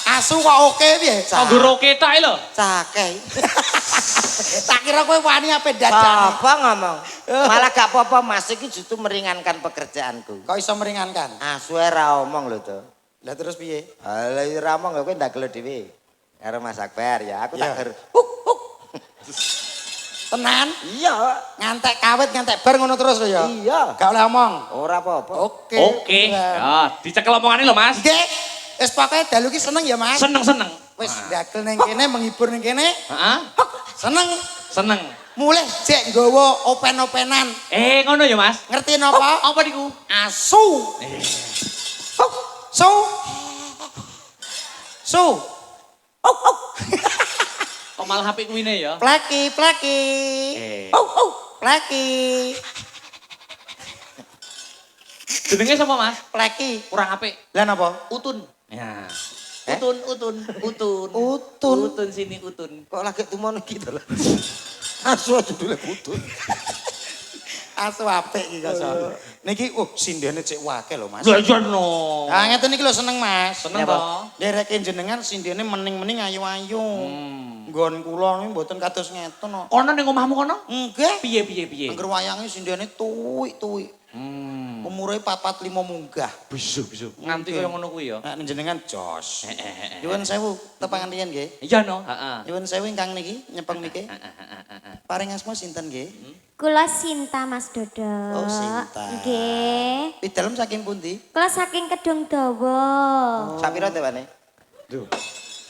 Asu kok oke piye? Nggo roke tok lho. Cakei. Tak kira kowe wani ape dadan. Apa ngomong? Malah gak apa-apa Mas iki justru meringankan pekerjaanku. Kok iso meringankan? Asu ora omong lho to. Lah terus piye? Lah ora omong kowe ndagel dhewe. Karo Mas Akbar ya, aku tak ger. Tenan? Iya. Ngantek kawit ngantek bar ngono terus lho ya. Iya. Gak oleh omong. Ora apa-apa. Oke. Oke. Ya, dicekel omongane lho Mas. Nggih. Wis pokoke dalu ki seneng ya Mas. Seneng. Wis ndagel ning kene menghibur ning kene. Heeh. Seneng. Seneng. Mulih jek nggawa open-openan. Ngono ya Mas. Ngerti napa? Apa niku? Asu. Su. Kok malah HP kuwine ya? Pleki. Pleki. Jenenge sapa Mas? Pleki. Kurang apik. Lah napa? Utun. Ya. Eh? Utun. Utun sini utun. Kok lagi tumono gitu lho. Asu aja dulu putun. Asu apik iki kok. Niki sindene cek wake lho Mas. Lha iya no. Ah ngeten iki lho seneng Mas. Seneng to. Ndereke jenengan sindene mening-mening ayu-ayu. Nggon kula niku mboten kados ngeten kok. Kono ning omahmu kono? Nggih. Piye? Angger wayange sindene tuwik-tuwik. Umure 4-5 munggah. Bisu. Nganti kaya ngono kuwi ya. Nek jenengan jos. Nyuwun sewu tepangan riyen nggih. Iya no, heeh. Nyuwun sewu ingkang niki nyepeng niki. Paring asma sinten nggih? Kula Sinta Mas Dodo. Oh, Sinta. Nggih. Pidalem saking pundi? Kula saking Kedung Dawa. Sapira tewane?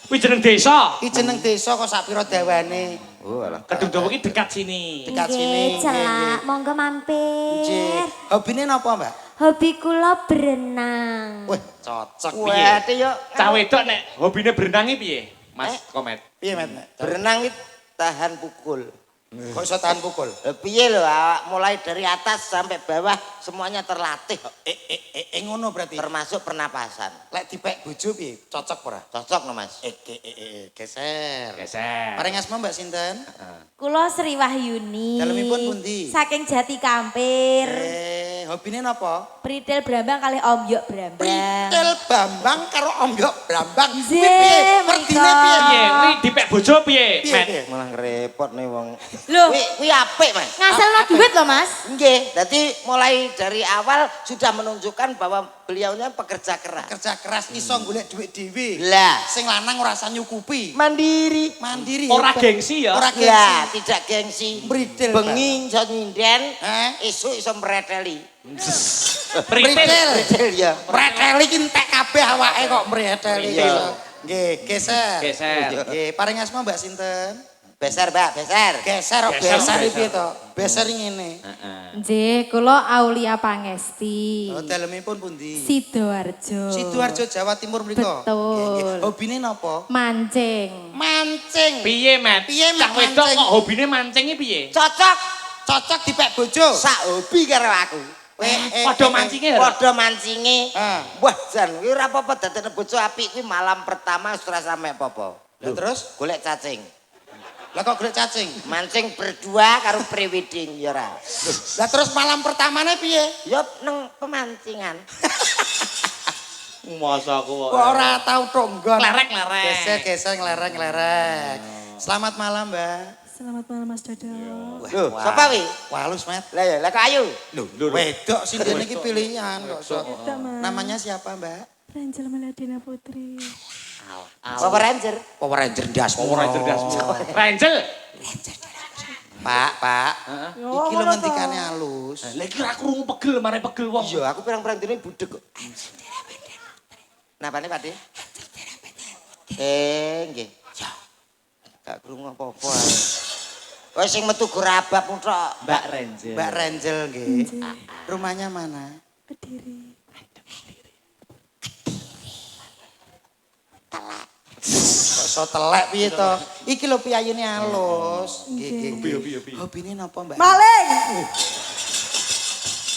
Kuwi jeneng desa. Ki jeneng desa kok sak pira dawane? Oh alah. Kedung Dawa ki dekat sini. Dekat sini. Nggih, celak. Monggo mampir. Nggih. Hobine napa, Mbak? Hobi kula berenang. Wih, cocok. Waduh yo. Cah wedok nek hobine berenang iki piye? Mas Komet. Piye, Met? Berenang iki tahan pukul. Kok iso tahan pukul? Piye lho, mulai dari atas sampai bawah semuanya terlatih kok. Ngono berarti. Termasuk pernapasan. Lek dipek bojo piye? Cocok ora? Cocok no Mas. Geser. Geser. Paring asma Mbak sinten? Kula Sri Wahyuni. Dalemipun pundi? Saking Jati Kampir. hobine napa? Pritil Brambang kali Om Yok Brambang. Pritil Bambang karo Om Yok Brambang. Zeh, Kuwi piye? mereka. Werdine piye? Piye, kuwi dipek bojo piye, Piye, Met? piye? Malah repot nih wong. Loh, Kuwi apik, Mas. ngasalno duit loh Mas. Nggih, jadi mulai dari awal sudah menunjukkan bahwa beliaunya pekerja keras. Kerja keras iso golek duit dhewe. Lah, Sing lanang ora usah nyukupi. mandiri. Mandiri. Ora hebat. gengsi ya. Ora Ya, gengsi. tidak gengsi. Bridel, Bengi iso nyinden, esuk iso mreteli. Pritil. Bridel ya. Mreteli ki entek kabeh awake kok mreteli. Iya. Nggih, geser. Geser. Nggih, paring asma Mbak sinten? Beser, Mbak, beser. Geser kok Geser, beser geser. piye to? Beser ngene. Nggih, kula Aulia Pangesti. Oh, dalemipun pundi? Sidoarjo. Sidoarjo Jawa Timur mriku. Betul. Nggih, nggih. Hobine napa? Mancing. Mancing. Piye, Met? Piye, Met, Cah wedok mancing? kok hobine mancingi piye? Cocok Cocok dipek bojo. sak hobi karo aku. Padha mancinge ya? Padha mancinge. Ah. Wah, jan kuwi ora apa-apa dadekne bojo apik kuwi malam pertama wis ora sampe apa-apa. Lah terus? Golek cacing. Lah kok golek cacing? Mancing berdua karo pre-wedding ya ora. Lah terus malam pertamane piye? Ya nang pemancingan. Masa aku Kok ora tau tonggon. Nglerek-nglerek. Geser nglerek-nglerek. Selamat malam, Mbak. Selamat malam Mas Dodo. Lho, sapa wi? Walus, Met. Lah ya, lah kok ayu. Lho, wedok sing dene iki pilihan kok. Wedok, Mas. Namanya siapa, Mbak? Ranjel Meladina Putri. Power Ranger. Power Ranger Dasmo. Power Ranger Dasmo. Ranger. Pak. Yo, Iki lho ngono ngendikane to. halus. Lah iki ora krungu pegel, mare pegel wong. Iya, aku pirang-pirang dene budek kok. Napane, Pak De? Nggih. Ya. Gak krungu apa-apa. Wes sing metu gerabak tok. Mbak Ranger. Mbak Ranger nggih. Rumahnya mana? Kediri. Kok so telek piye to? Iki lho piyayune halus. Nggih, nggih. Hobine napa, Mbak? Maling.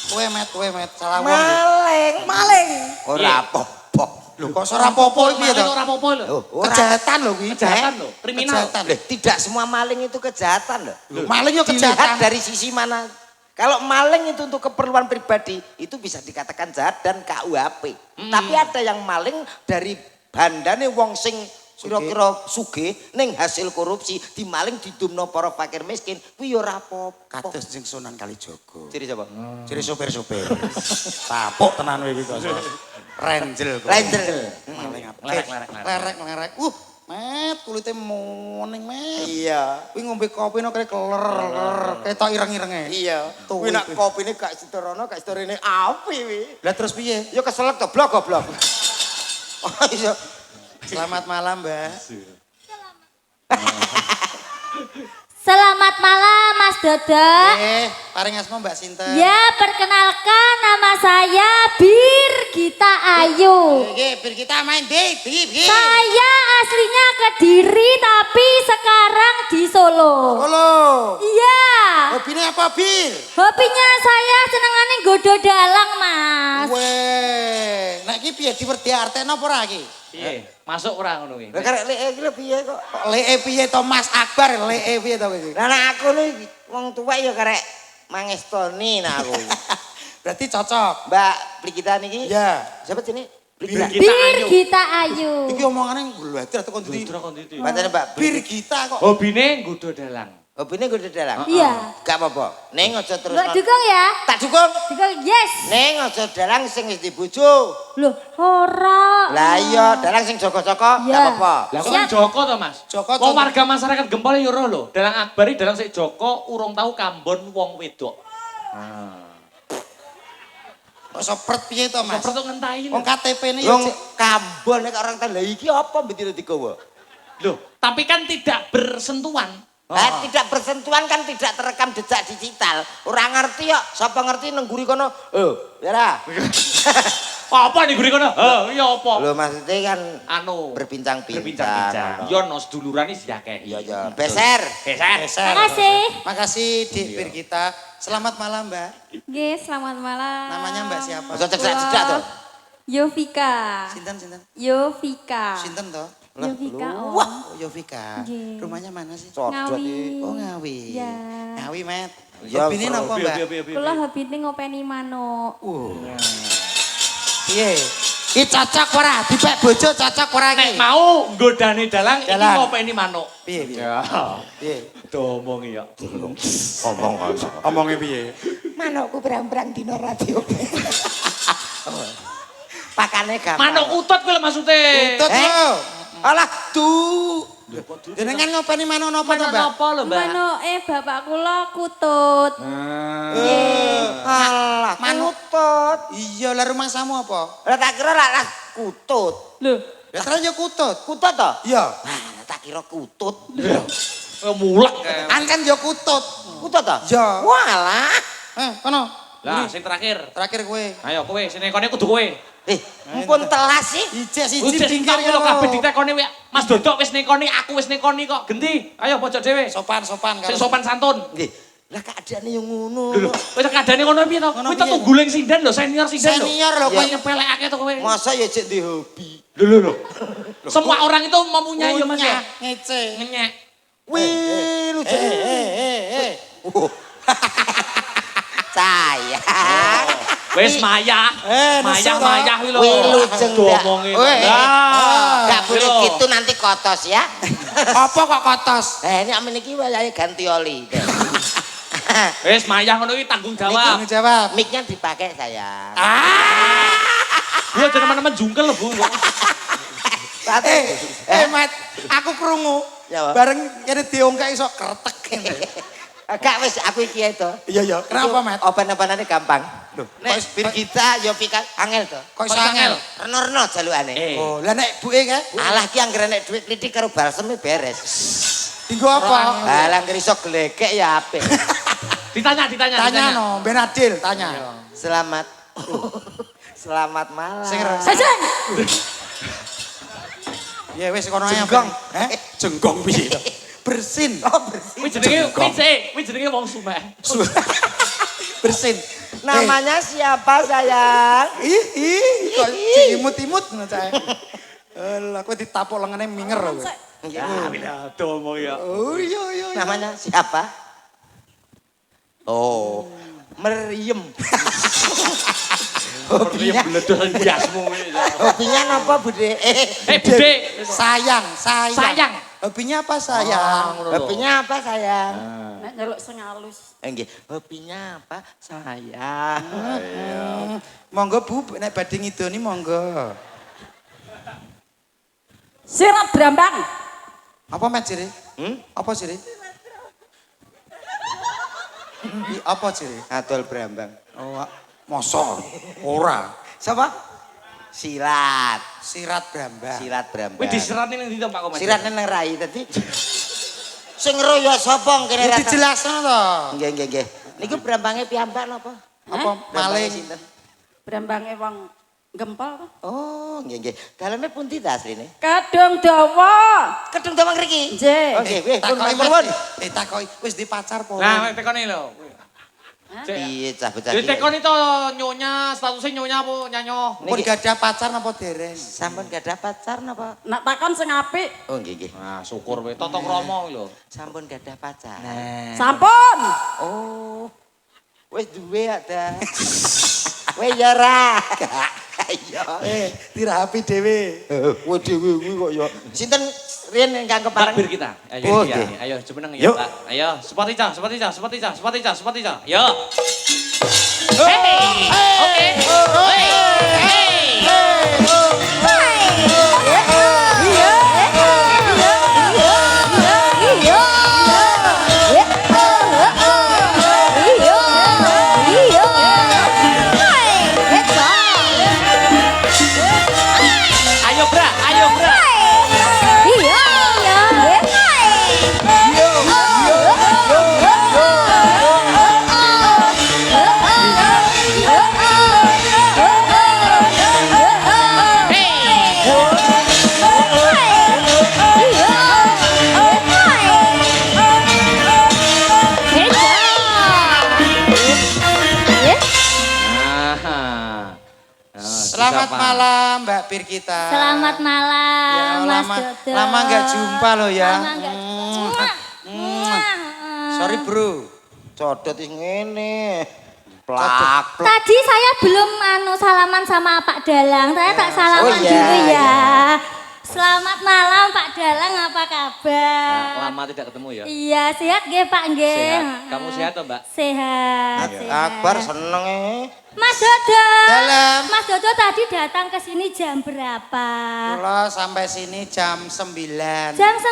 Kowe met salah wong. Maling. Ora apa-apa. Lho kok ora apa-apa piye to? Ora apa-apa lho. Kejahatan lho kuwi. Kejahatan lho, kriminal. Kejahatan. Tidak semua maling itu kejahatan loh. Maling yo Dilihat kejahatan. dari sisi mana. Kalau maling itu untuk keperluan pribadi, itu bisa dikatakan jahat dan KUHP. Tapi ada yang maling dari bandane wong sing kira-kira sugih ning hasil korupsi dimaling didumno para fakir miskin, kuwi ya ora apa-apa. Kados sing Sunan Kalijaga. Ciri sapa? Ciri sopir-sopir. Tapuk tenan kowe iki kok. Ranger. Ranger. Maling apa? Lerek-lerek. Lerek. Met kulite moning, Met. Iya. Kuwi ngombe kopi no kaya keler, ketok ireng-irenge. Iya. Tuh, Kuwi nak kuwi. kopine gak sitorono, gak sitorene api kuwi. Lah terus piye? Ya keselek to blok goblok. Oh iya. Selamat malam, Mbak. Selamat malam Mas Dodo. Paring asma Mbak Sinten. Ya, perkenalkan nama saya Birgita Ayu. Nggih, bir kita main di. Saya aslinya Kediri tapi sekarang di Solo. Halo. Iya. Hobine apa, Bir? Hobinya saya senengane nggodo dalang, Mas. Weh, nek iki piye diwerdi artene apa ora iki? Piye? Masuk ora ngono kuwi? Lah karek lek iki lho piye kok. Kok lee piye to Mas Akbar, lee piye to kowe iki? Lah nek aku lho wong tuwa ya karek mangestoni nah aku. Berarti cocok. Mbak Brigita niki. Ya. Siapa sini? Brigita. Birgita Ayu. Iki omongane ngluweder tekan ndi? Bacane Mbak Bir Brigita. kita kok. Hobine nggodo dalang. Hobine gue dalang. Iya. Gak apa-apa. Ning aja terus. Nggak dukung ya? Tak dukung. Dukung, yes. Ning aja dalang sing wis dibojo. Loh, ora. Lah iya, dalang sing joko-joko gak Iya. apa-apa. Lah kok kan Joko to, Mas? Joko, Wong Joko. warga masyarakat Gempol ya ora lho. Dalang Akbari dalang sik Joko urung tahu kambon wong wedok. Kok sopret piye to, Mas? Seperti ngentahi. Wong KTP-ne yo Wong Kambon nek orang tanda iki apa mbetine digawa? Loh, tapi kan tidak bersentuhan. Tidak bersentuhan kan tidak terekam jejak digital. Ora ngerti kok, sapa ngerti nengguri kono. Ya ra. Apa nih guri kono? Iya apa? Lho maksudnya kan Anu berbincang-bincang. berbincang-bincang. Yo no sedulurane diakehi. Iya ya. Beser. Geser. Makasih. Makasih Dik Bir kita. Selamat malam, Mbak. Nggih, selamat malam. Namanya Mbak siapa? Aja cedak-cedak to. Yovika. Sinten? Yovika. Sinten to? Yovika Om. Wah, Yovika. Nggih. Rumahnya mana sih? Codot Ngawi. Oh, Ngawi. Ya. Ngawi, Met. Ya, Hobine napa, Mbak? Kula hobine ngopeni manuk. Piye? Ki cocok ora? Dipek bojo cocok ora Nek iki? mau nggodani dalang iki Dalang. ngopeni manuk. Piye, piye? Ya. Piye? Domongi ya. Omongnya piye? Manukku berang-berang dino radio. Pakane gampang. Manuk utut kuwi lho maksude. Utut Eh? lho. Alah, Jenengan ngopeni manuk napa to, Manuk Mbak? napa lho, Mbak? Manuke bapak kula kutut. alah, manutut. Iya, lah rumah samu apa? Lah tak kira lah kutut. Lho, Ya terus ya kutut. Kutut toh? Iya. Ah, tak kira kutut. Mulek. An kan ya kutut. Kutut toh? Ya. Walah. Kono. Lah sing terakhir. Terakhir kowe. Ayo kowe sing nekone kudu kowe. Mumpun telas sih. Ijek siji Udah pinggir singkir lho kabeh ditekoni wae. Mas Dodok wis nekoni, aku wis nekoni kok. Genti. Ayo pojok dhewe. Sopan-sopan Sing sopan santun. Nggih. Lah keadaane yo ngono. Lho, wis kadane ngono piye to? Ngono Kuwi tetu piye? guling sindan lho, senior sindan lho. Senior lho, Kowe kowe. nyepelekake to kowe. Masa ya cek di hobi. Lho. Semua orang itu mempunyai ya Mas ya. Ngece. Ngenyek. Wih, lu cek. Sayang. Wis Maya. nesu to. Maya kuwi lho. Wih, lujeng dak. Domongi. Wih. Lah, Gak boleh lho. gitu nanti kotos ya. Apa kok kotos? Ini amin iki wayahe ganti oli. Wis Maya ngono iki tanggung jawab. Tanggung jawab. Mic-nya dipakai sayang. Iya teman-teman jungkel lho, Bu. Mat, aku krungu. Ya, Pak. Bareng kene diongkak iso kretek. Gak wis aku iki ya to. Iya, iya. Kenapa, Mat? Open-openane gampang. Nek kok- bir kita yo pika angel to. Kok iso angel? Reno-reno jalukane. Oh, lah nek buke kae Alah ki anggere nek dhuwit klitik karo balseme beres. dinggo apa? Lah anggere iso glegek ya apik. Ditanya. Tanya no, ben adil, tanya. Selamat. Selamat malam. Sing re- Sajeng. Ya wis kono ae. Jenggong. Heh? Jenggong piye to? Bersin. Oh, bersih. Kuwi jenenge wong Sumek. Bersin. Namanya siapa sayang? Ih, kok imut-imut ngono cae. Lah kowe ditapuk lengene minger kowe. Ya, bila domo ya. Oh iya. Namanya siapa? Oh, Meriem. Hobinya bledosan biasmu kuwi. Hobinya apa, Bude? Bude. Sayang. Sayang. Hobinya apa sayang? Hobinya apa, sayang? Nek nyeluk sing halus. Nggih, hobinya apa, sayang? Monggo Bu, nek badhe ngidoni monggo. Sirat brambang. Apa Mat Ciri? Apa Ciri? Apa Ciri? Adol Brambang. Oh, mosok ora. Siapa? Silat. Sirat Brambang. Silat Brambang. Kuwi diserani ning ndi to Pak Komet? Sirat nang rai tadi. Sing royo sapa kene Ya rasa? dijelasno to. Nggih. Niku Brambange piyambak napa? Apa maling? sinten? Brambange wong gempol to. Oh, nggih. Daleme pundi ta asline? Kadung dawa. Kedung ta mriki. Nggih. Oh, nggih, wis Takoki pun. takoki wis di pacar po. Nah, tekoni lho. Piye cah bocah Jadi iki? tekoni to nyonya, statusnya nyonya apa nyanyo? Pun gak ada pacar napa dereng? Sampun gak ada pacar napa? Nak takon sing apik. Oh, nggih. Nah, syukur we. Toto kromo lho. Sampun gak ada pacar. Sampun. Oh. Wis duwe ada. Wis ya ra. Iya. Dirapi dhewe. Kowe dhewe kuwi kok ya. Sinten riyen ingkang kepareng? Takbir kita. Ayo, Oh, iya. nggih. Ayo, jumeneng Yuk. ya, Pak. Ayo, seperti cah. Yo. Hey. Oke. Ayo, Bra. Selamat malam Mbak Birgita. Selamat malam, Ya, Mas lama, Dodo. lama nggak jumpa loh ya. Lama nggak jumpa. Sorry bro. Codot ngene. Plak. Tadi saya belum salaman sama Pak Dalang. Saya tak salaman Oh, iya, dulu ya. iya. Selamat malam Pak Dalang, apa kabar? Lama tidak ketemu ya. Iya, sehat nggih Pak nggih? Sehat. Kamu sehat toh, Mbak? Sehat. Akbar seneng Mas Dodo. Dalam. Mas Dodo tadi datang ke sini jam berapa? Kula sampai sini jam 9. Jam 9.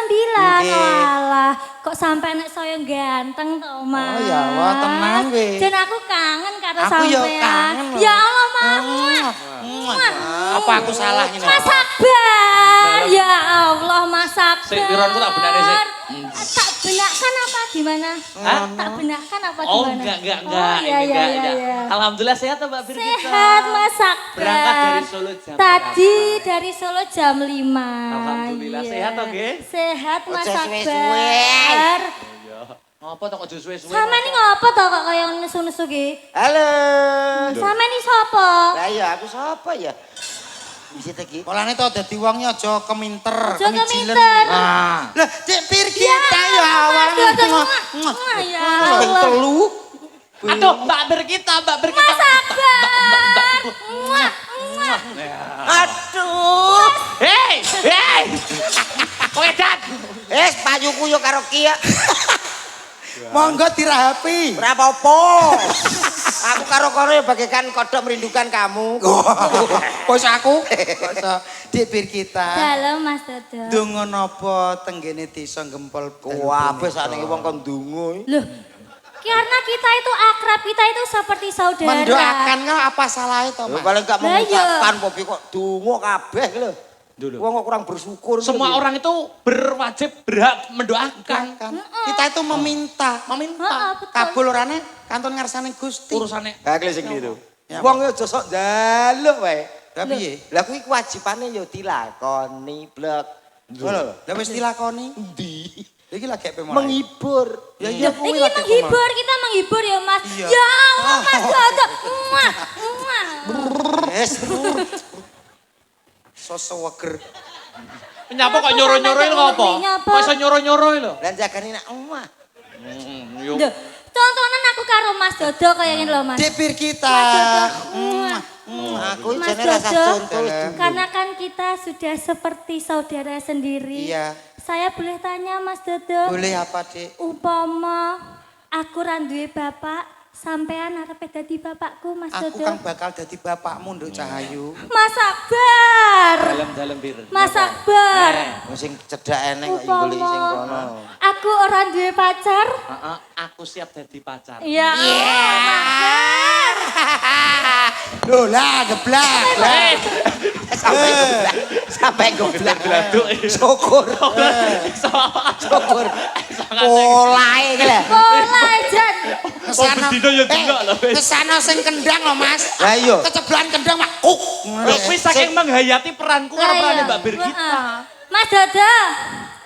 Nggih. Walah, kok sampai nek saya ganteng toh, Mas. Oh ya, wah tenang weh. Dan aku kangen karo Aku sampean. ya kangen loh. Ya Allah, Mas. Apa aku salah ini? Mas Akbar. Ya Allah, Mas Akbar. Sik, pironku tak benakne, sik. Tak benakkan apa gimana? Hah? Tak benakkan apa Oh, gimana? enggak. Oh, iya, Ini iya, enggak, iya, enggak. iya. Alhamdulillah sehat toh, Mbak Birgita. Sehat Mas Akbar. Berangkat dari Solo jam Tadi dari Solo jam 5. Alhamdulillah, Iya. sehat toh, nggih? Sehat Mas Ojo Akbar. suwe-suwe. Ngopo toh kok suwe-suwe? Sama ini ngopo toh kok kaya nesu-nesu ki? Halo. Sama ini sapa? Lah ya aku sapa ya? Bisa iki. Polane to dadi wong aja keminter, Aja kemijilen. keminter. Ah. Lah, Dik Birgita ya awal. Ya Ping Allah. telu. Aduh, Mbak Birgita. Mas Akbar. Muah, muah. Aduh. Hei. Kok edan? Payuku yo karo ki ya. Monggo dirahapi. Ora apa-apa. Aku karo kono bagaikan kodok merindukan kamu. Bos aku. Bos Dik Birgita. Dalam Mas Dodo. Donga napa tenggene desa Gempol? Kabeh sakniki wong kon ndonga. Loh, karena kita itu akrab, kita itu seperti saudara. Mendoakan kau apa salahnya to, Lho Mas? paling gak Lah, iya. mengucapkan Popi kok donga kabeh lho. Dulu. Wong kok kurang bersyukur. Semua orang itu berhak mendoakan. Kan. Kita itu meminta. Heeh, betul. Kabulurane kantun ngarsane Gusti. Urusannya Ha kle sing gitu. Ya, Wong yo aja sok njaluk wae. Lah piye? Lah kuwi kewajibane yo dilakoni blek. Ngono lho. Lah wis dilakoni. Endi? Iki lagi apa mulai? Menghibur. Ya iya Ini kuwi lagi menghibur, kita menghibur ya Mas. Iya. Ya Allah Mas Dodo. Muah, muah. Yes. Soseweger. nyapa kok nyoro-nyoro lho apa? Nyapa? Kok iso nyoro-nyoro lho? Lan jagani nak omah. Yo. Loh, tontonan aku karo Mas Dodo kayak gini loh Mas. Dipir kita. Mas Dodo. Muah. Aku Mas jane rasa Dodo, contoh. karena kan kita sudah seperti saudara sendiri. Iya. Saya boleh tanya Mas Dodo, Boleh apa, Dik? umpama aku ra duwe bapak, sampean arep dadi bapakku Mas Aku Dodo. kang bakal dadi bapakmu, Nduk Cahayu. Mas Akbar. Dalam-dalam bir. Mas Akbar. Sing cedhak eneng kok goleki sing kono. Umpama aku ora duwe pacar. Heeh, aku siap jadi pacar. Ya Allah. Loh lah, geblak. Sampai goblak. Gladuk. Syukur. Syukur. Polae iki lho. Pola jan. Kesana. bedino ya delok lho, wis. Kesana sing kendang lho, Mas. Lah iya. Keceblan kendang mak. Kuk. Lho kuwi saking menghayati peranku karo Lah, perane iya. Mbak Birgita. Heeh. Mas Dodo.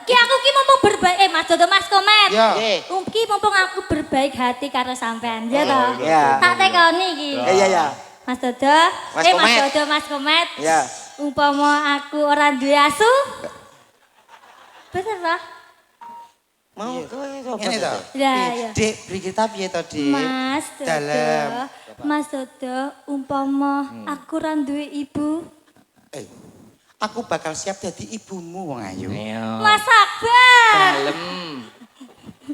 Ki aku ki mumpung berbaik Mas Dodo Mas Komet. Ya. Nggih. Ki mumpung aku berbaik hati karo sampean, ya toh? Iya. Tak tekoni iki. Iya iya. Mas Dodo, Mas Mas Komet. Dodo Mas Komet. Iya. Umpama aku ora duwe asu. Bener toh? Mau kowe sapa? Ngene to. Ya, ya. Dik, Birgita piye to, Dik? Mas Dodo. Dalem. Mas Dodo, umpama aku ora duwe ibu. Aku bakal siap jadi ibumu, Wong Ayu. Mas Akbar. Dalem.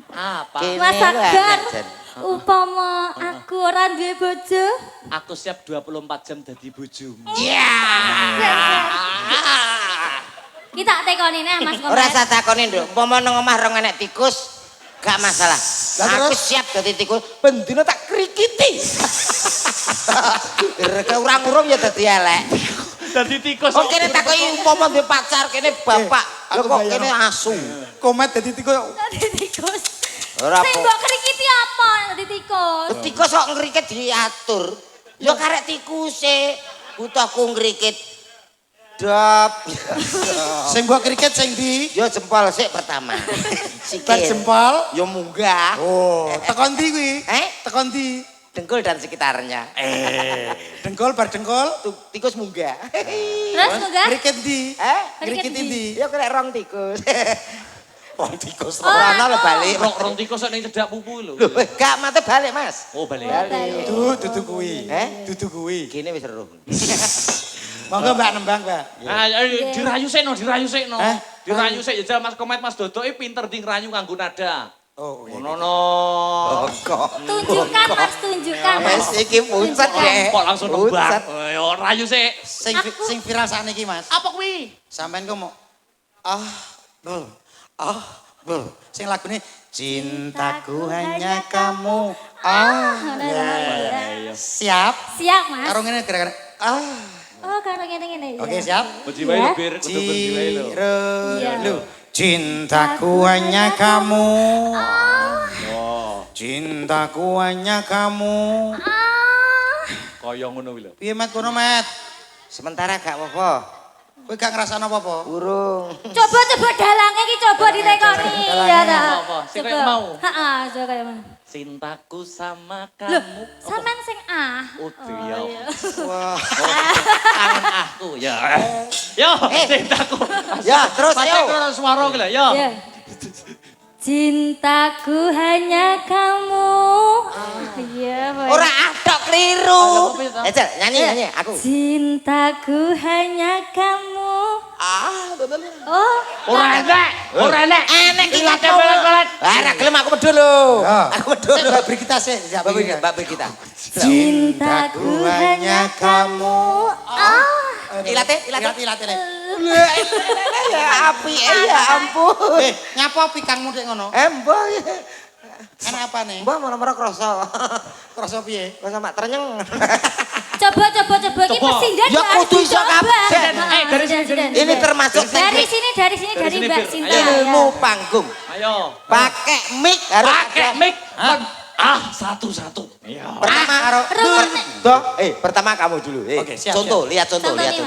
Apa? Kene Mas lho, Akbar. anak, Jan. Umpama aku ora duwe bojo. Aku siap 24 jam jadi bojomu. Kita tekoni nih Mas Komet. Ora usah takoni, Nduk. Umpama nang omah rong enek tikus, gak masalah. Lah, Aku terus? siap dadi tikus, bendina tak krikiti. Reka urang-urung ya dadi elek. Dadi tikus. Kok kene takoki umpama duwe pacar, kene bapak. Lho aku kok bayang. kene asu. Komet jadi tikus. Dadi tikus. Ora Sing apa. mbok krikiti apa dadi tikus? Tikus kok ngriket diatur. Ya karek tikuse. Butuhku ngrikit. Dap. Sing mbok kriket sing di Yo jempol sik pertama. bar Sikil. jempol. Yo munggah. Oh, tekon ndi kuwi? Eh? Tekon ndi? Dengkul dan sekitarnya. Dengkul bar dengkul. Tikus munggah. Terus munggah? Ngrikit ndi? Ngrikit Ngrikit ndi? Ya kena rong tikus. Wong tikus. Ora lo balik. Rong tikus ning cedak pupu lho. Loh, gak mate balik, Mas. Oh, balik. Dudu kuwi. Dudu kuwi. Gini wis eruh. Monggo Mbak nembang, Mbak. Dirayu sekno, dirayu sekno. Hah? Dirayu sik jajal Mas Komet Mas Dodoke pinter di ngerayu nganggo nada. Oh, iya. Ngono. Kok. Tunjukkan Mas, tunjukkan. Wes iki puncet deh. Kok langsung nembang. Yo rayu sik. Sing viral sakniki, Mas. Apa kuwi? Sampeyan kok mau sing lagune cintaku hanya kamu. Siap. Siap, Mas. Karo ngene gara-gara Oh, karo ngene-ngene. Oke, siap. Berjiwai lho, Bir. Kudu berjiwai lho. Lu cintaku hanya kamu. Cintaku hanya kamu. Kaya ngono kuwi lho. Piye Mat kono Mat? Sementara gak apa-apa. Kowe gak ngrasakno apa-apa? Urung. Coba dalange iki coba ditekoni. Ya ta. Apa-apa? Sing kaya mau. Heeh, coba kaya mau. Cintaku sama Loh, kamu. sampean sing Oh, ya. iya. Wah. Kangen aku ya. Yo, cintaku. Ya, terus ayo. Pakai suara ki lho, yo. Iya. Cintaku hanya kamu. Iya, Boy. Ora atok keliru. Ejel, nyanyi aku. Cintaku hanya kamu. Oh, Ora enak, ora enak. Enek iki Ilate pelet-pelet. Ora gelem aku medhul lho. Aku medhul. Mbak beri kita sih. Mbak kita. cintaku hanya kamu. Ilate. Ilate. Ya api ya ampun. Nyapa pikangmu dek ngono? Mbah. Enak apa nih? Mbah mana-mana krasa. Krasa piye? Krasa mak trenyeng. Coba iki pesindan Ya kudu iso kabeh. Dari sini. Ini termasuk dari sini dari Mbak Sinta. ilmu panggung. Ayo. Pakai mic harus Pakai ada. mic. Satu-satu. Iya. Pertama pertama kamu dulu. Oke, siap, Contoh, lihat contoh. Contohnya,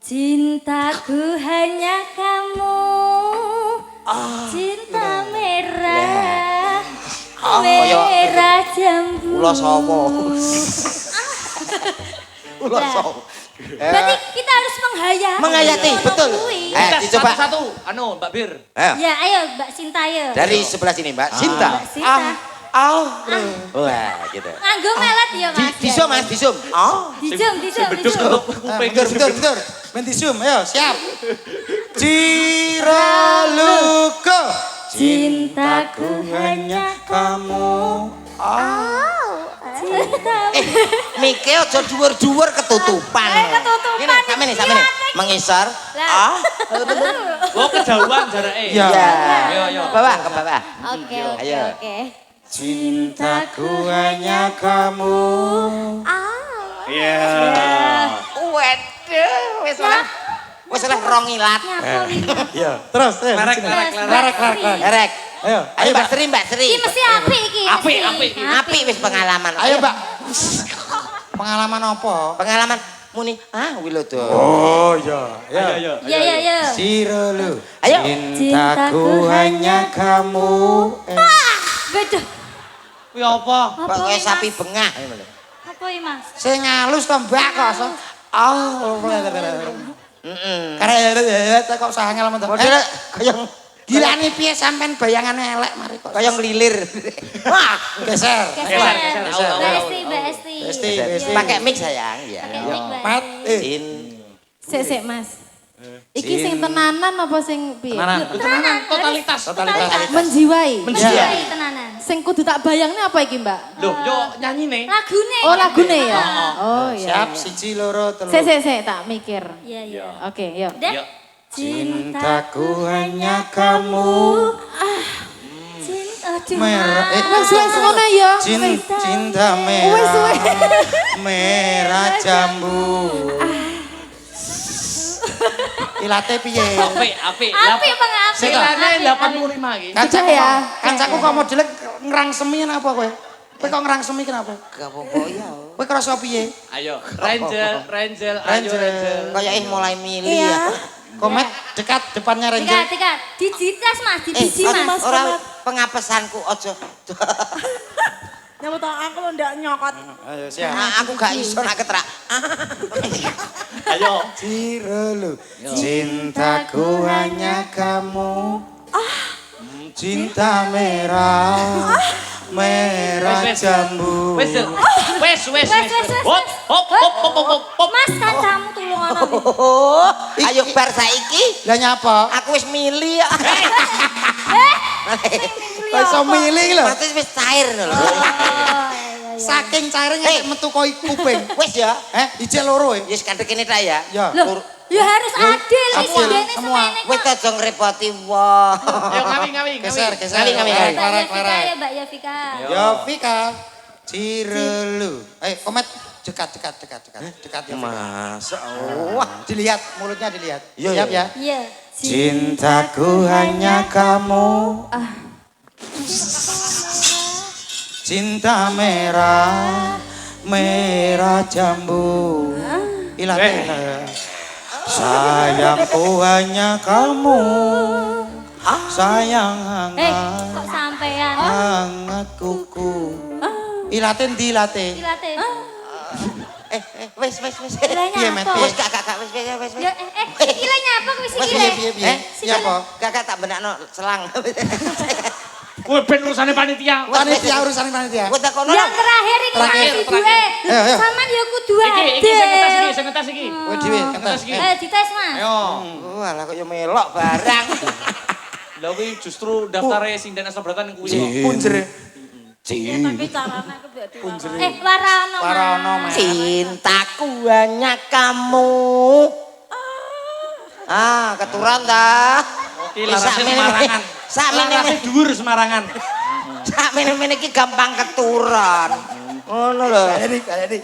Cintaku hanya kamu. Cinta merah. Merah jambu. Ulo sapa? Ulo sapa? Berarti kita harus menghayati. Menghayati, betul. Kita Dicoba. satu-satu. Mbak Bir. Ya, ayo Mbak Sinta ya. Dari sebelah sini, Mbak. Sinta. Mbak Sinta. Wah, gitu. Nganggo melet ya, Mas. Disum, Mas, disum. Dijum. Bentur. Menti zoom, ayo siap. Ciraluko. Cintaku hanya kamu. cinta. Mike aja dhuwur-dhuwur ketutupan. Ketutupan. Ini, samene. Mengisor. Oh, kejauhan jarake. Iya. Ayo. Bawah, ke bawah. Ayo. Oke. Cintaku hanya kamu. Iya. Waduh, wis lah rong ilat. Iya. Terus. Larek. Erek. Ayo Mbak Sri. Iki mesti apik iki. Api wis pengalaman. Ayo Mbak. Pengalaman apa? Pengalaman muni Wilodo. Oh iya. Ayo. Iya. Ciralu. Ayo. Cintaku hanya kamu. Beda. Kuwi apa? Pokoke sapi bengah. Apa iki, Mas? Sing halus to Mbak kok. Karena kok usah ngel men to. Model kaya Gilane piye sampean bayangane elek mari kok. kaya ngelilir. Wah, Geser. Mbak Esti. pakai mic sayang ya. Mat. Sik Mas. Iki sing tenanan apa sing piye? Tenanan. Totalitas. Menjiwai. Menjiwai tenanan. Sing kudu tak bayangne apa iki, Mbak? Loh, yo nyanyine. Lagune. Oh, lagune ya. Oh iya. Siap 1 2 3. Sik tak mikir. Iya. Oke, yuk. Yo. Cintaku hanya kamu. Merah. Wes ngono ya. Cinta Wes merah. Merah jambu. Ilate piye? Apik. Apik pengapik. Silane 85 iki. Kanca ya. Kancaku kok modele ngrangsemi apa kowe? Kowe kok ngrangsemi kenapa? Gak apa-apa ya. Kowe krasa piye? Ayo, Ranger, ayo Ranger. Kaya mulai milih ya. Komet dekat depannya Ranger. Dekat. Dijitas Mas, di biji Mas. Ora pengapesanku aja. Nyamuk to aku lho ndak nyokot. Ayo siap. Aku gak iso nak ketrak. Ayo. Cirelu. Cintaku hanya kamu. Cinta merah. Merah jambu. Wes. Hop. Mas kancamu tulung ana. Oh, ayo bar saiki. Lah nyapa? Aku wis milih ya. Kok iso milih lho. Berarti wis cair lho. Saking cairnya metu koi kuping. Wis ya. Ijek loro ya. Wis kandhek kene tak ya. Ya. Loh, ya harus adil wis ngene semene Wis kok. aja ngrepoti wong. Ayo ngawi. Geser. Ngawi. Mbak Yovika ya Mbak Yovika. Yo Vika. Cirelu. Komet dekat ya. Masa Wah, dilihat mulutnya dilihat. Iya, Siap iya. ya. Iya. Cintaku hanya kamu. Cinta merah, merah jambu. Ilang. Sayangku hanya kamu. Sayang hangat, Kok sampean? hangat kuku. Ilaten dilate. Dilate. wis. Ilahnya Piye, Met? apa? Wis gak wis. Ya sikile nyapa kuwi sikile? Piye? Ya apa? Gak tak benakno selang. Kowe ben urusane panitia. Panitia urusan panitia. Wis tak kono. Yang terakhir iki Terakhir. masih duwe. Ayo. Sampean ya kudu Iki adil. sing ngetes iki. Kowe dhewe kentas. Dites Mas. Ayo. Walah kok yo melok barang. Lha kuwi justru daftare sinden asabratan kuwi. Punjer. Tapi carane aku mbek diwara. Warana. Warana, Mas. Cintaku hanya kamu. Keturan ta? Iki larase Semarangan. Larase dhuwur Semarangan. Sak mene-mene iki gampang keturan. Ngono lho. Baleni.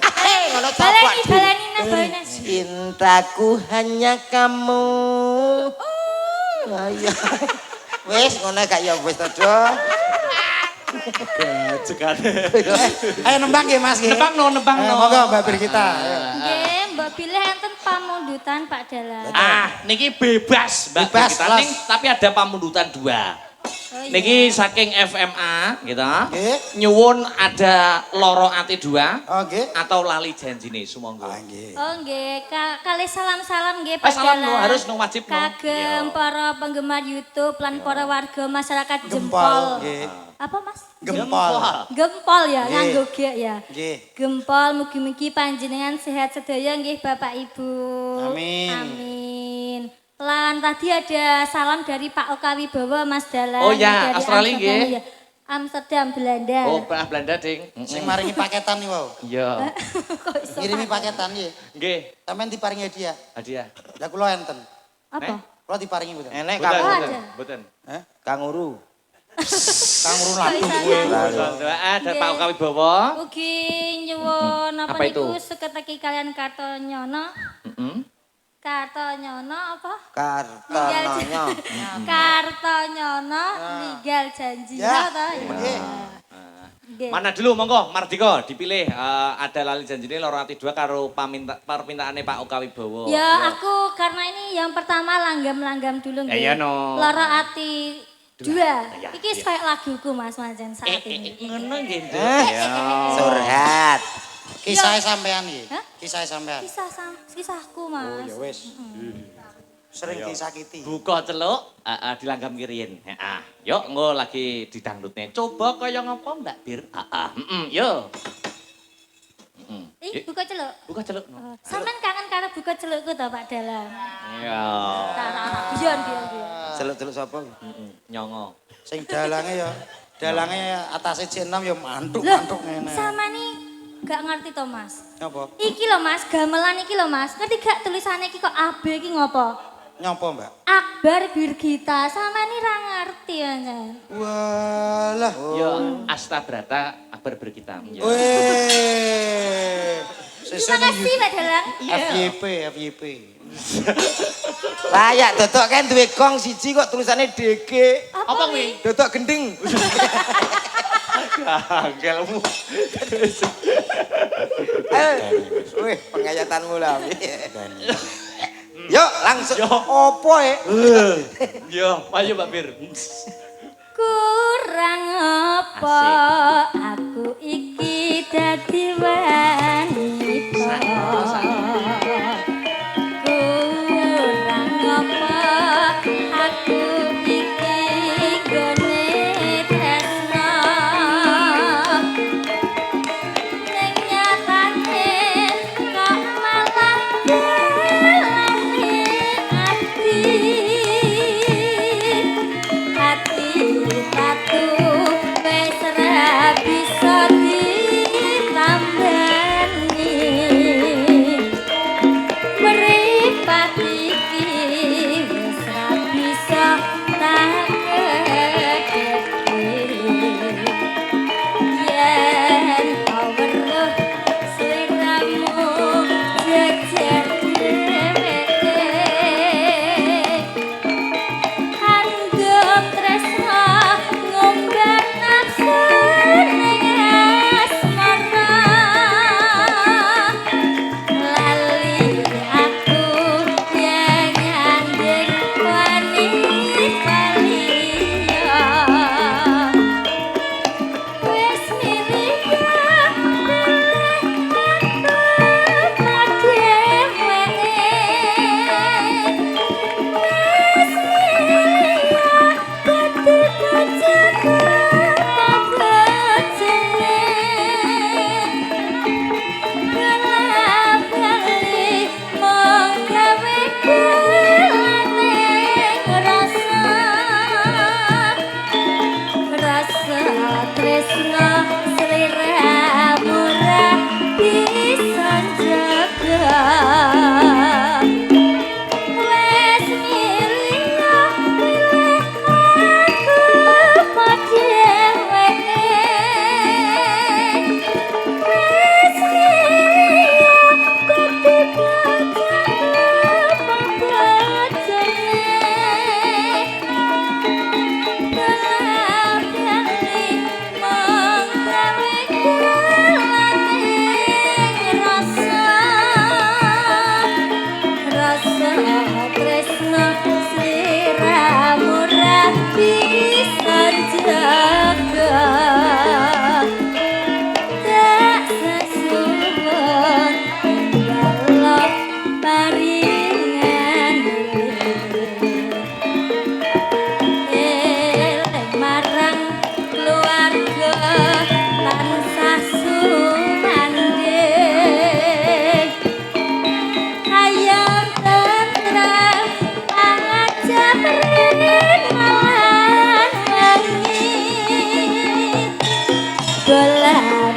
Ngono copot. Baleni Nas, baleni Nas. Cintaku hanya kamu. Ayo. Wis ngono gak ya wis to, Ayo nembang nggih Mas nggih. Nembang no. Monggo Mbak Birgita. Nggih, mbok pilih enten pamundutan Pak Dalang. Niki bebas, Mbak. Bebas, Kita Mas. ning tapi ada pamundutan 2. Oh, iya. Niki saking FMA gitu. Nggih. Nyuwun ada loro ati 2 Oke. atau lali janjine sumangga. Nggih. Oh nggih, kali salam-salam nggih Pak Salam no, Dalang. harus no, wajib no. Kagem Iya. para penggemar YouTube lan para warga masyarakat Gempol Jempol. nggih. Apa Mas? Gempol. Gempol ya, Nggih. nganggo G ya. Nggih. Gempol mugi-mugi panjenengan sehat sedaya nggih Bapak Ibu. Amin. Amin. Lan tadi ada salam dari Pak Oka Wibowo Mas Dalang. Oh ya, dari Australia Amsterdam, nggih. ya. Amsterdam Belanda. Oh, pernah Belanda, Ding. Sing maringi paketan nih wow. Iya. Kok iso? Ngirimi paketan nggih. Nggih, Sampeyan diparingi hadiah. hadiah. Lah kula enten. Apa? Kula diparingi mboten. Enek Boten, kamu. ada. boten. Kanguru. Kang urun Kok laku iso kowe. ana? Ada Pak Oka Wibowo. Ugi nyuwun apa Apa itu? niku seketeki kalian Kartonyono. Kartonyono apa? Kartononyo. Kartonyono ninggal janjinya Ya. ta ya. Nggih. Nggih. Mana dulu monggo Mardika dipilih ada lali janjine loro ati 2 karo permintaane Pak Oka Wibowo. Ya aku karena ini yang pertama langgam-langgam dulu nggih. Iya, no. Loro ati 2. Ya, Iki iya. kayak laguku Mas Majen saat ini. Ngono nggih, Nduk. Eh, Surhat. Kisah sampean nggih. Hah? Kisah sampean. Kisahku Oh Mas. ya wis. Sering disakiti. Buka celuk, dilanggam kirin. Heeh. Yuk, engko lagi didangdutne. Coba kaya ngapa Mbak Bir? Yo. Buka celuk. Buka celuk. Sampean kangen karo buka celukku to Pak Dalang. Iya. Anak-anak biyen biyen. Celuk-celuk sapa? Nyongo. Sing dalange atase C6 ya mantuk Loh, ngene. sama nih gak ngerti to Mas. Nyapa? Iki lho Mas, gamelan iki lho Mas. Ngerti gak tulisannya iki kok AB iki ngopo? Nyapa, Mbak? Akbar Birgita, sama nih ra ngerti ya. Walah. Yo, Astabrata Akbar Berkita. Yo. Weh. Terima kasih Pak Dalang. FYP. Layak dodok kan duwe gong siji kok tulisannya DG. Apa kuwi? Dodok gending. Anggelmu. Wih, pengayatanmu lah. Yuk, langsung. Yo. Opo ya? Yo, ayo Mbak Bir. Kurang apa aku iki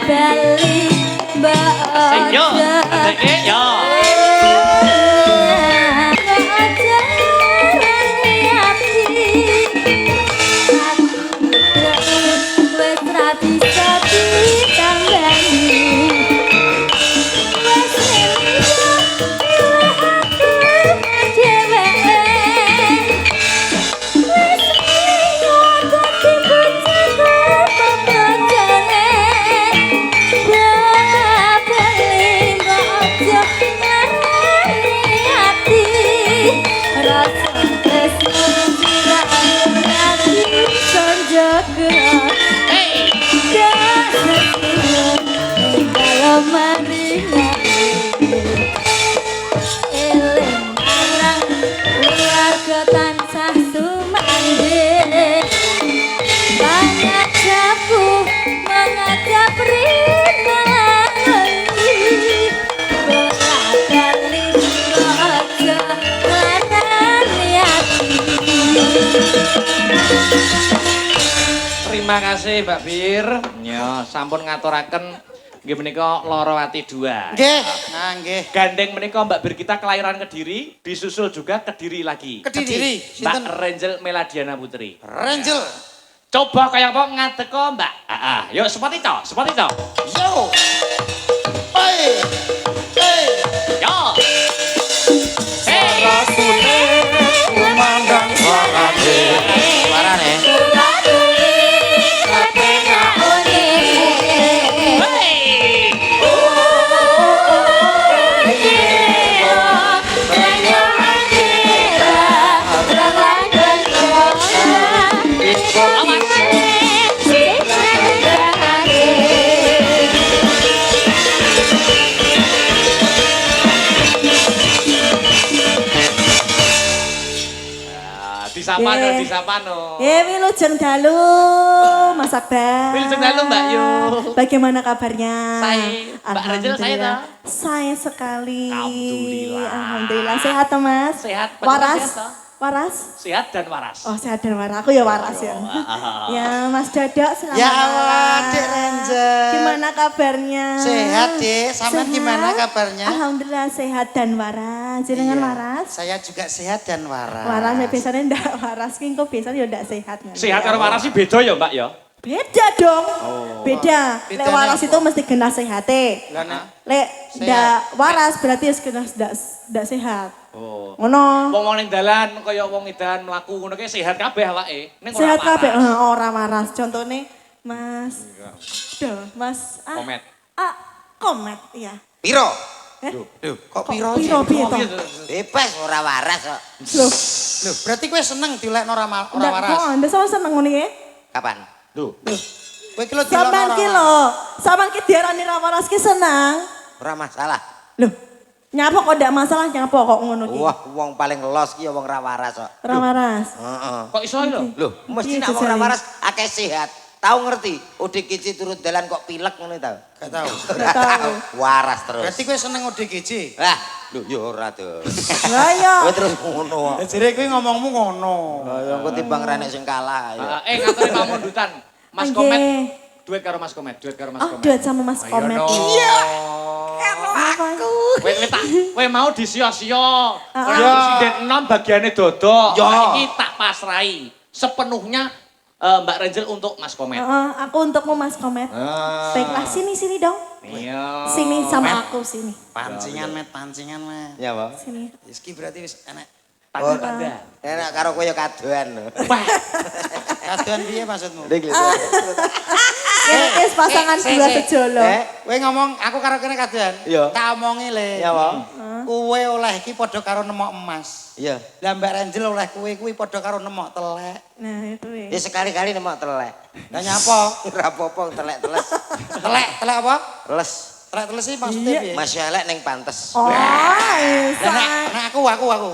bali mbak Sing yo, adeke yo. Terima kasih Mbak Bir. Ya, sampun ngaturaken nggih menika Lorowati 2. Nggih. Nah, nggih. Gandeng menika Mbak Bir kita kelahiran Kediri, disusul juga Kediri lagi. Kediri. Mbak Sinten? Renjel Meladiana Putri. Renjel. Coba kaya apa ngadeko Mbak? Yuk seperti itu, seperti itu. Yo. Oi. Hey. Yo. Kumandang suarane. Suarane. Disapa no. Wilujeng dalu, Mas Akbar. Wilujeng dalu, Mbak Yu. Bagaimana kabarnya? Saya, Mbak Renjel, saya toh. Saya sekali. Alhamdulillah. Alhamdulillah. Sehat toh, Mas? Sehat. Waras? Sehat, toh? Waras? Sehat dan waras. Oh, sehat dan waras. Aku ya waras ya. Ya, Mas Dodok selamat Ya malam. Allah, Dek Renjel. Gimana kabarnya? Sehat, Dek. Sampean Sehat? gimana kabarnya? Alhamdulillah sehat dan waras. Jenengan Iya. waras? Saya juga sehat dan waras. Waras, saya biasanya ndak waras. Kok biasanya ya ndak sehat. Sehat karo waras sih beda ya, Mbak ya. Beda dong. Beda. Lek Bedanya waras apa? itu mesti kena sehate. Lah nek Lek ndak waras berarti harus kena ndak sehat. Oh. Ngono. Wong ning dalan kaya wong edan mlaku ngono ki sehat kabeh awake. Ning ora Sehat kabeh waras. ora waras. Contone Mas. Duh, Mas. Komet. Komet, iya. Piro? Loh, kok piro? Piro piye to? Bebas ora waras kok. Loh, Loh, berarti kowe seneng dilekno ora ndak waras. kok ndak sama seneng ngono iki. Kapan? Kowe ki lho dilekno Sampeyan ora ki waras. lho, sampeyan ki diarani ra waras ki seneng. Ora masalah. Loh, nyapa kok ndak masalah nyapa kok ngono ki? Wah, wong paling los ki ya wong ra waras kok. Ra waras. Heeh. Kok iso lho? Loh, mesti Iya, nek wong ra jejare. waras akeh sehat. Tahu ngerti? Udik kici turut dalan kok pilek ngono tau. Gak tahu. Ora tahu. Waras terus. Berarti kowe seneng ODGJ. Lah, lho ya ora to. Lah iya. Kowe terus ngono. Lah jere kowe ngomongmu ngono. Lah ya engko timbang renek sing kalah ya. Ngaturi pamundutan. Mas Nggih. Komet. Duet karo Mas Komet, duet karo Mas Oh, Komet. duet sama Mas Komet. Iya. Kowe mau disia-sia. Ora presiden 6 bagiane dodok. Ya. Saiki tak pasrai sepenuhnya Mbak Renjel untuk Mas Komet. Aku untukmu Mas Komet. Baiklah sini dong. Iya. Sini sama aku sini. Pancingan met. Ya, Pak. Sini. Iki berarti wis enek. Tanda-tanda. Enak karo kowe ya kadoan lho. Wah, Kadoan piye maksudmu? Ning lho. Ini wis pasangan dua sejolo. Kowe ngomong aku karo kene kadoan. Iya. Tak omongi le. Ya, Pak. Kowe oleh iki padha karo nemok emas. Iya. Lah Mbak Renjel oleh kowe kuwi padha karo nemok telek. Nah, itu ya. Ya sekali-kali nemok telek. Lah nyapa? Ora apa-apa telek teles. Telek apa? Les. Telek teles iki maksudnya piye? Masih elek ning pantes. Oh, Lah isa. nek aku.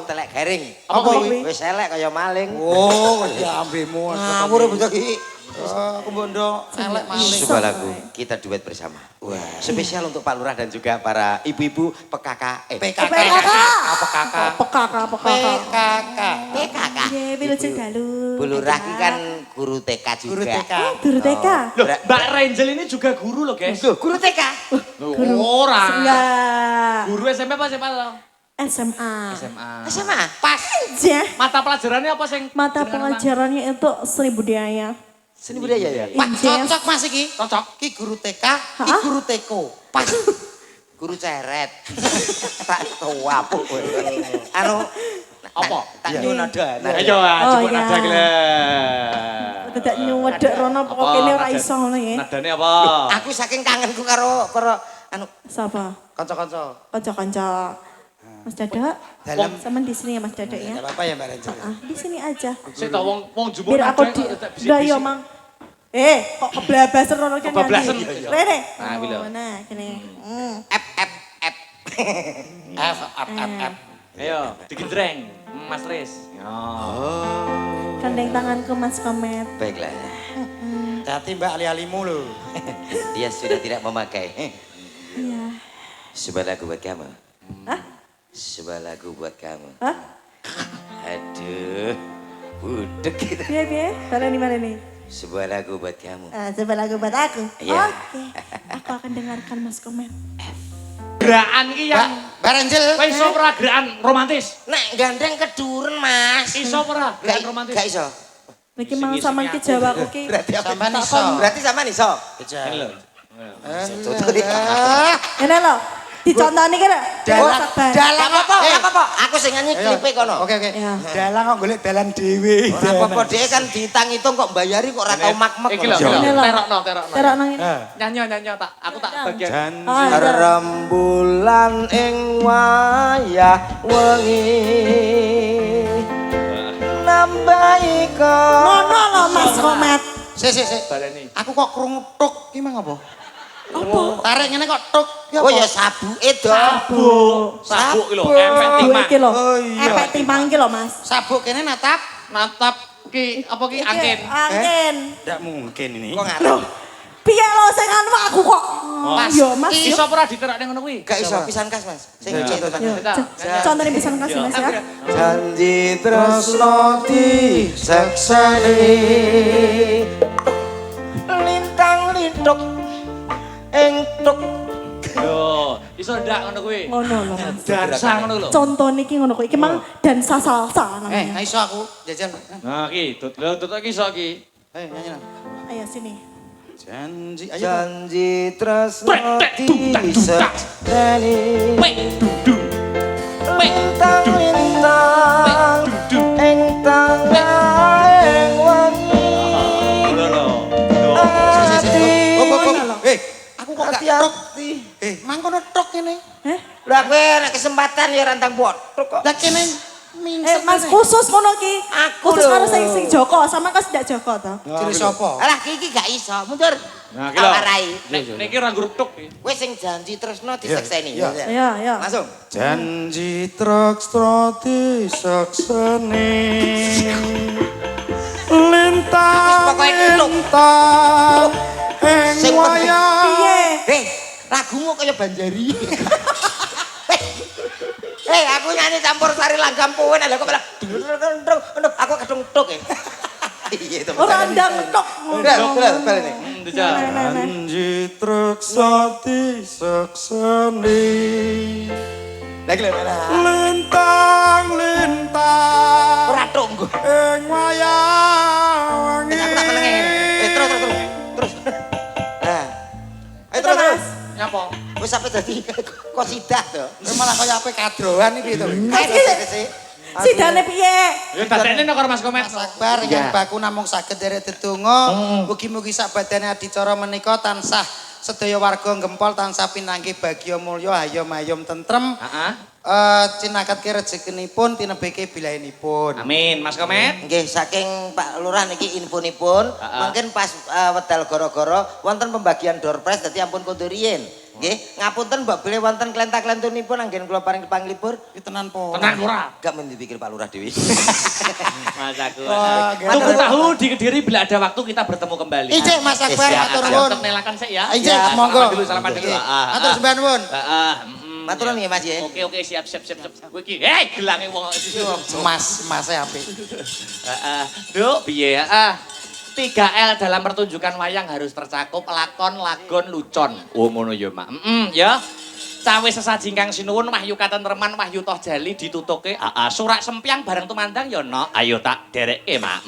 Telek garing. Apa kuwi? Wis elek kaya maling. Oh, ya ambemu. Ngawur bocah iki. Aku bondo elek maling. Coba lagu kita duet bersama. Wah, spesial untuk Pak Lurah dan juga para ibu-ibu PKK. PKK. PKK. Apa kakak? Pekak. PKK. PKK. Nggih, wilujeng dalu. Bu Lurah ki kan guru TK juga. Guru TK. Oh, guru TK. Loh, Mbak Renjel ini juga guru loh, guys. Loh, guru TK. Loh, ora. Enggak. Guru SMP apa SMA lo? SMA. SMA. Sama. Pas. Aja. Mata pelajarannya apa sing? Mata jenengan pelajarannya itu seni budaya. Seni budaya ya. Pak Injes. cocok Mas iki. Cocok. Ki guru TK, ki guru TK. Pas. Guru ceret. Tak tua apa kowe. Anu Apa? Tak nyuwun nada. Ayo, Oh, coba iya. nada gila. Tidak nyuwedek rono pokok kene ora iso ngono ya. Nadane apa? Aku saking kangenku karo anu Sapa? kanca-kanca. Kanca-kanca. Mas Dadok. Dalam Sama di sini ya Mas Dadok ya. enggak apa-apa ya Mbak Renjel. Ah, di sini aja. Sik ta wong jumbo Biar aku di Lah yo Mang. Kok keblabasan rono kan Keblabasan. Rene. Nah, kuwi lho. Nah, kene. F. F up. Ayo, digendreng, Mas Tris. Gandeng tanganku Mas Komet. Baiklah. Hati Mbak ali-alimu lho. Dia sudah tidak memakai. Iya. Sebuah lagu buat kamu. Hah? Sebuah lagu buat kamu. Hah? Aduh. Budek gitu. Piye? Baleni nih? Sebuah lagu buat kamu. Coba lagu buat aku. Iya. Oke. Aku akan dengarkan Mas Komet. Gerakan ki yang Mbak Renjel. kowe iso ora gerakan romantis? Nek gandeng keduren, Mas. Iso ora gerakan romantis? Gak iso. Niki mang sampean ki Jawa aku ki. Berarti apa? Sampean iso. Berarti sama iso. Ini lho. Ngene lho. Dicontoni ki lho. Dalang. Dalang apa? Apa? Aku sing nyanyi klipe kono. Oke. Ya. Dalang kok golek dalan dhewe. Ora apa-apa dhewe kan ditang-hitung kok mbayari kok ora tau mak-mak. Iki lho, Ini lho. terokno. Terok nang ini. Nyanyi tak. Aku tak bagian. Janji. Oh, iya. Rembulan ing wayah wengi nambahi Ngono lho Mas Komet. Sik. Baleni. Aku kok krungu tuk ki mang apa? Apa? Tarik ngene kok tuk. Ki Oh apa? ya sabuke do. Sabuk ki lho, efek Bu timah. iki lho. Oh, iya. Efek timbang iki lho Mas. Sabuk kene natap. Natap ki apa ki Iki angin. Angin. Ndak mungkin ini. Kok ngarep? Piye lho sing anu aku kok. Yo Mas. yo. Iso ora diterokne ngono kuwi? Gak iso pisan kas, Mas. Sing Ya. iki Yo, contohnya bisa kasih Mas ya. janji tresno disekseni lintang lintuk ing tuk. Yo, iso ndak ngono kuwi? Ngono lho Mas. Dansa ngono lho. Contoh niki ngono kok. Iki mang dansa salsa namanya. Iso aku jajal. Nah, ki, tutuk iki iso ki. Nyanyi lah. Ayo sini. Janji. Ayo. Janji tresno Brek, tuk, tak, disekseni Pek dudu. Pek lintang dudu. lintang Dudu. ing tangah ing wengi. Ngono lho. Aku kok gak tuk. Hati-hati. Mang kono tuk kene. Lah kowe nek kesempatan ya rantang botok kok. Lah kene Mas khusus ngono ki. Aku Khusus lho. karo sing Joko, sama kas ndak Joko to. ciri sapa? Alah iki gak iso, mundur. Nah, ki lho. Tawarai. Niki ora ngrutuk ki. Kowe sing janji tresno disekseni. Iya. Ayo. Langsung. Janji tresno disekseni. Lintang Pokoknya itu. lintang ing Sing penting. wayah. Piye? Hei, lagumu kaya Banjari. Hei, aku nyanyi campur sari langgam puwen lha kok malah aku kedung tuk ya. Iya itu. Ora ndang tok. Bel ini. Dijal. Janji tresno disekseni. Lagi lho. Lintang lintang Ora tunggu. ing wayah wengi. Aku tak menenge. Terus. Nah. Ayo Terus terus. Mas. Nyapa? Wis sampe dadi kosidah to. Kowe malah kaya ape kadroan iki to. Sidane piye? Ya dadekne karo Mas Komet. Sabar ingkang baku namung saged derek dedonga. Mugi-mugi sak badane adicara menika tansah sedaya warga Gempol tansah pinanggih bagya mulya hayom mayom tentrem. Heeh. Cinaketke rezekinipun tinebeke bilainipun. Amin, Mas Komet. Nggih, saking Pak Lurah niki infonipun, mungkin pas wedal goro-goro wonten pembagian door prize dadi ampun kondur riyin. Nggih, ngapunten mbok bilih wonten klenta-klentunipun anggen kula paring panglipur. Iki tenan po. Tenang ora. Gak mendipikir Pak Lurah dewi. Mas aku. Wah, Tunggu tahu di Kediri bila ada waktu kita bertemu kembali. Ijek Mas Akbar Siap, matur siap. nuwun. Untuk nelakan saya ya. Ijek Ya, monggo. Salaman dulu. Matur sembah nuwun. Matur nuwun nggih Mas ya. Oke, siap. Kowe iki, hei, gelange wong. Mas apik. Duk, piye ya? 3L dalam pertunjukan wayang harus tercakup lakon, lagon, lucon. Oh ngono ya, Mak. Ya. Cawe sesaji kang sinuwun wahyu katentreman wahyu toh jali ditutuke. Surak sempiang bareng tumandang ya, Nok. Ayo tak dereke, Mak.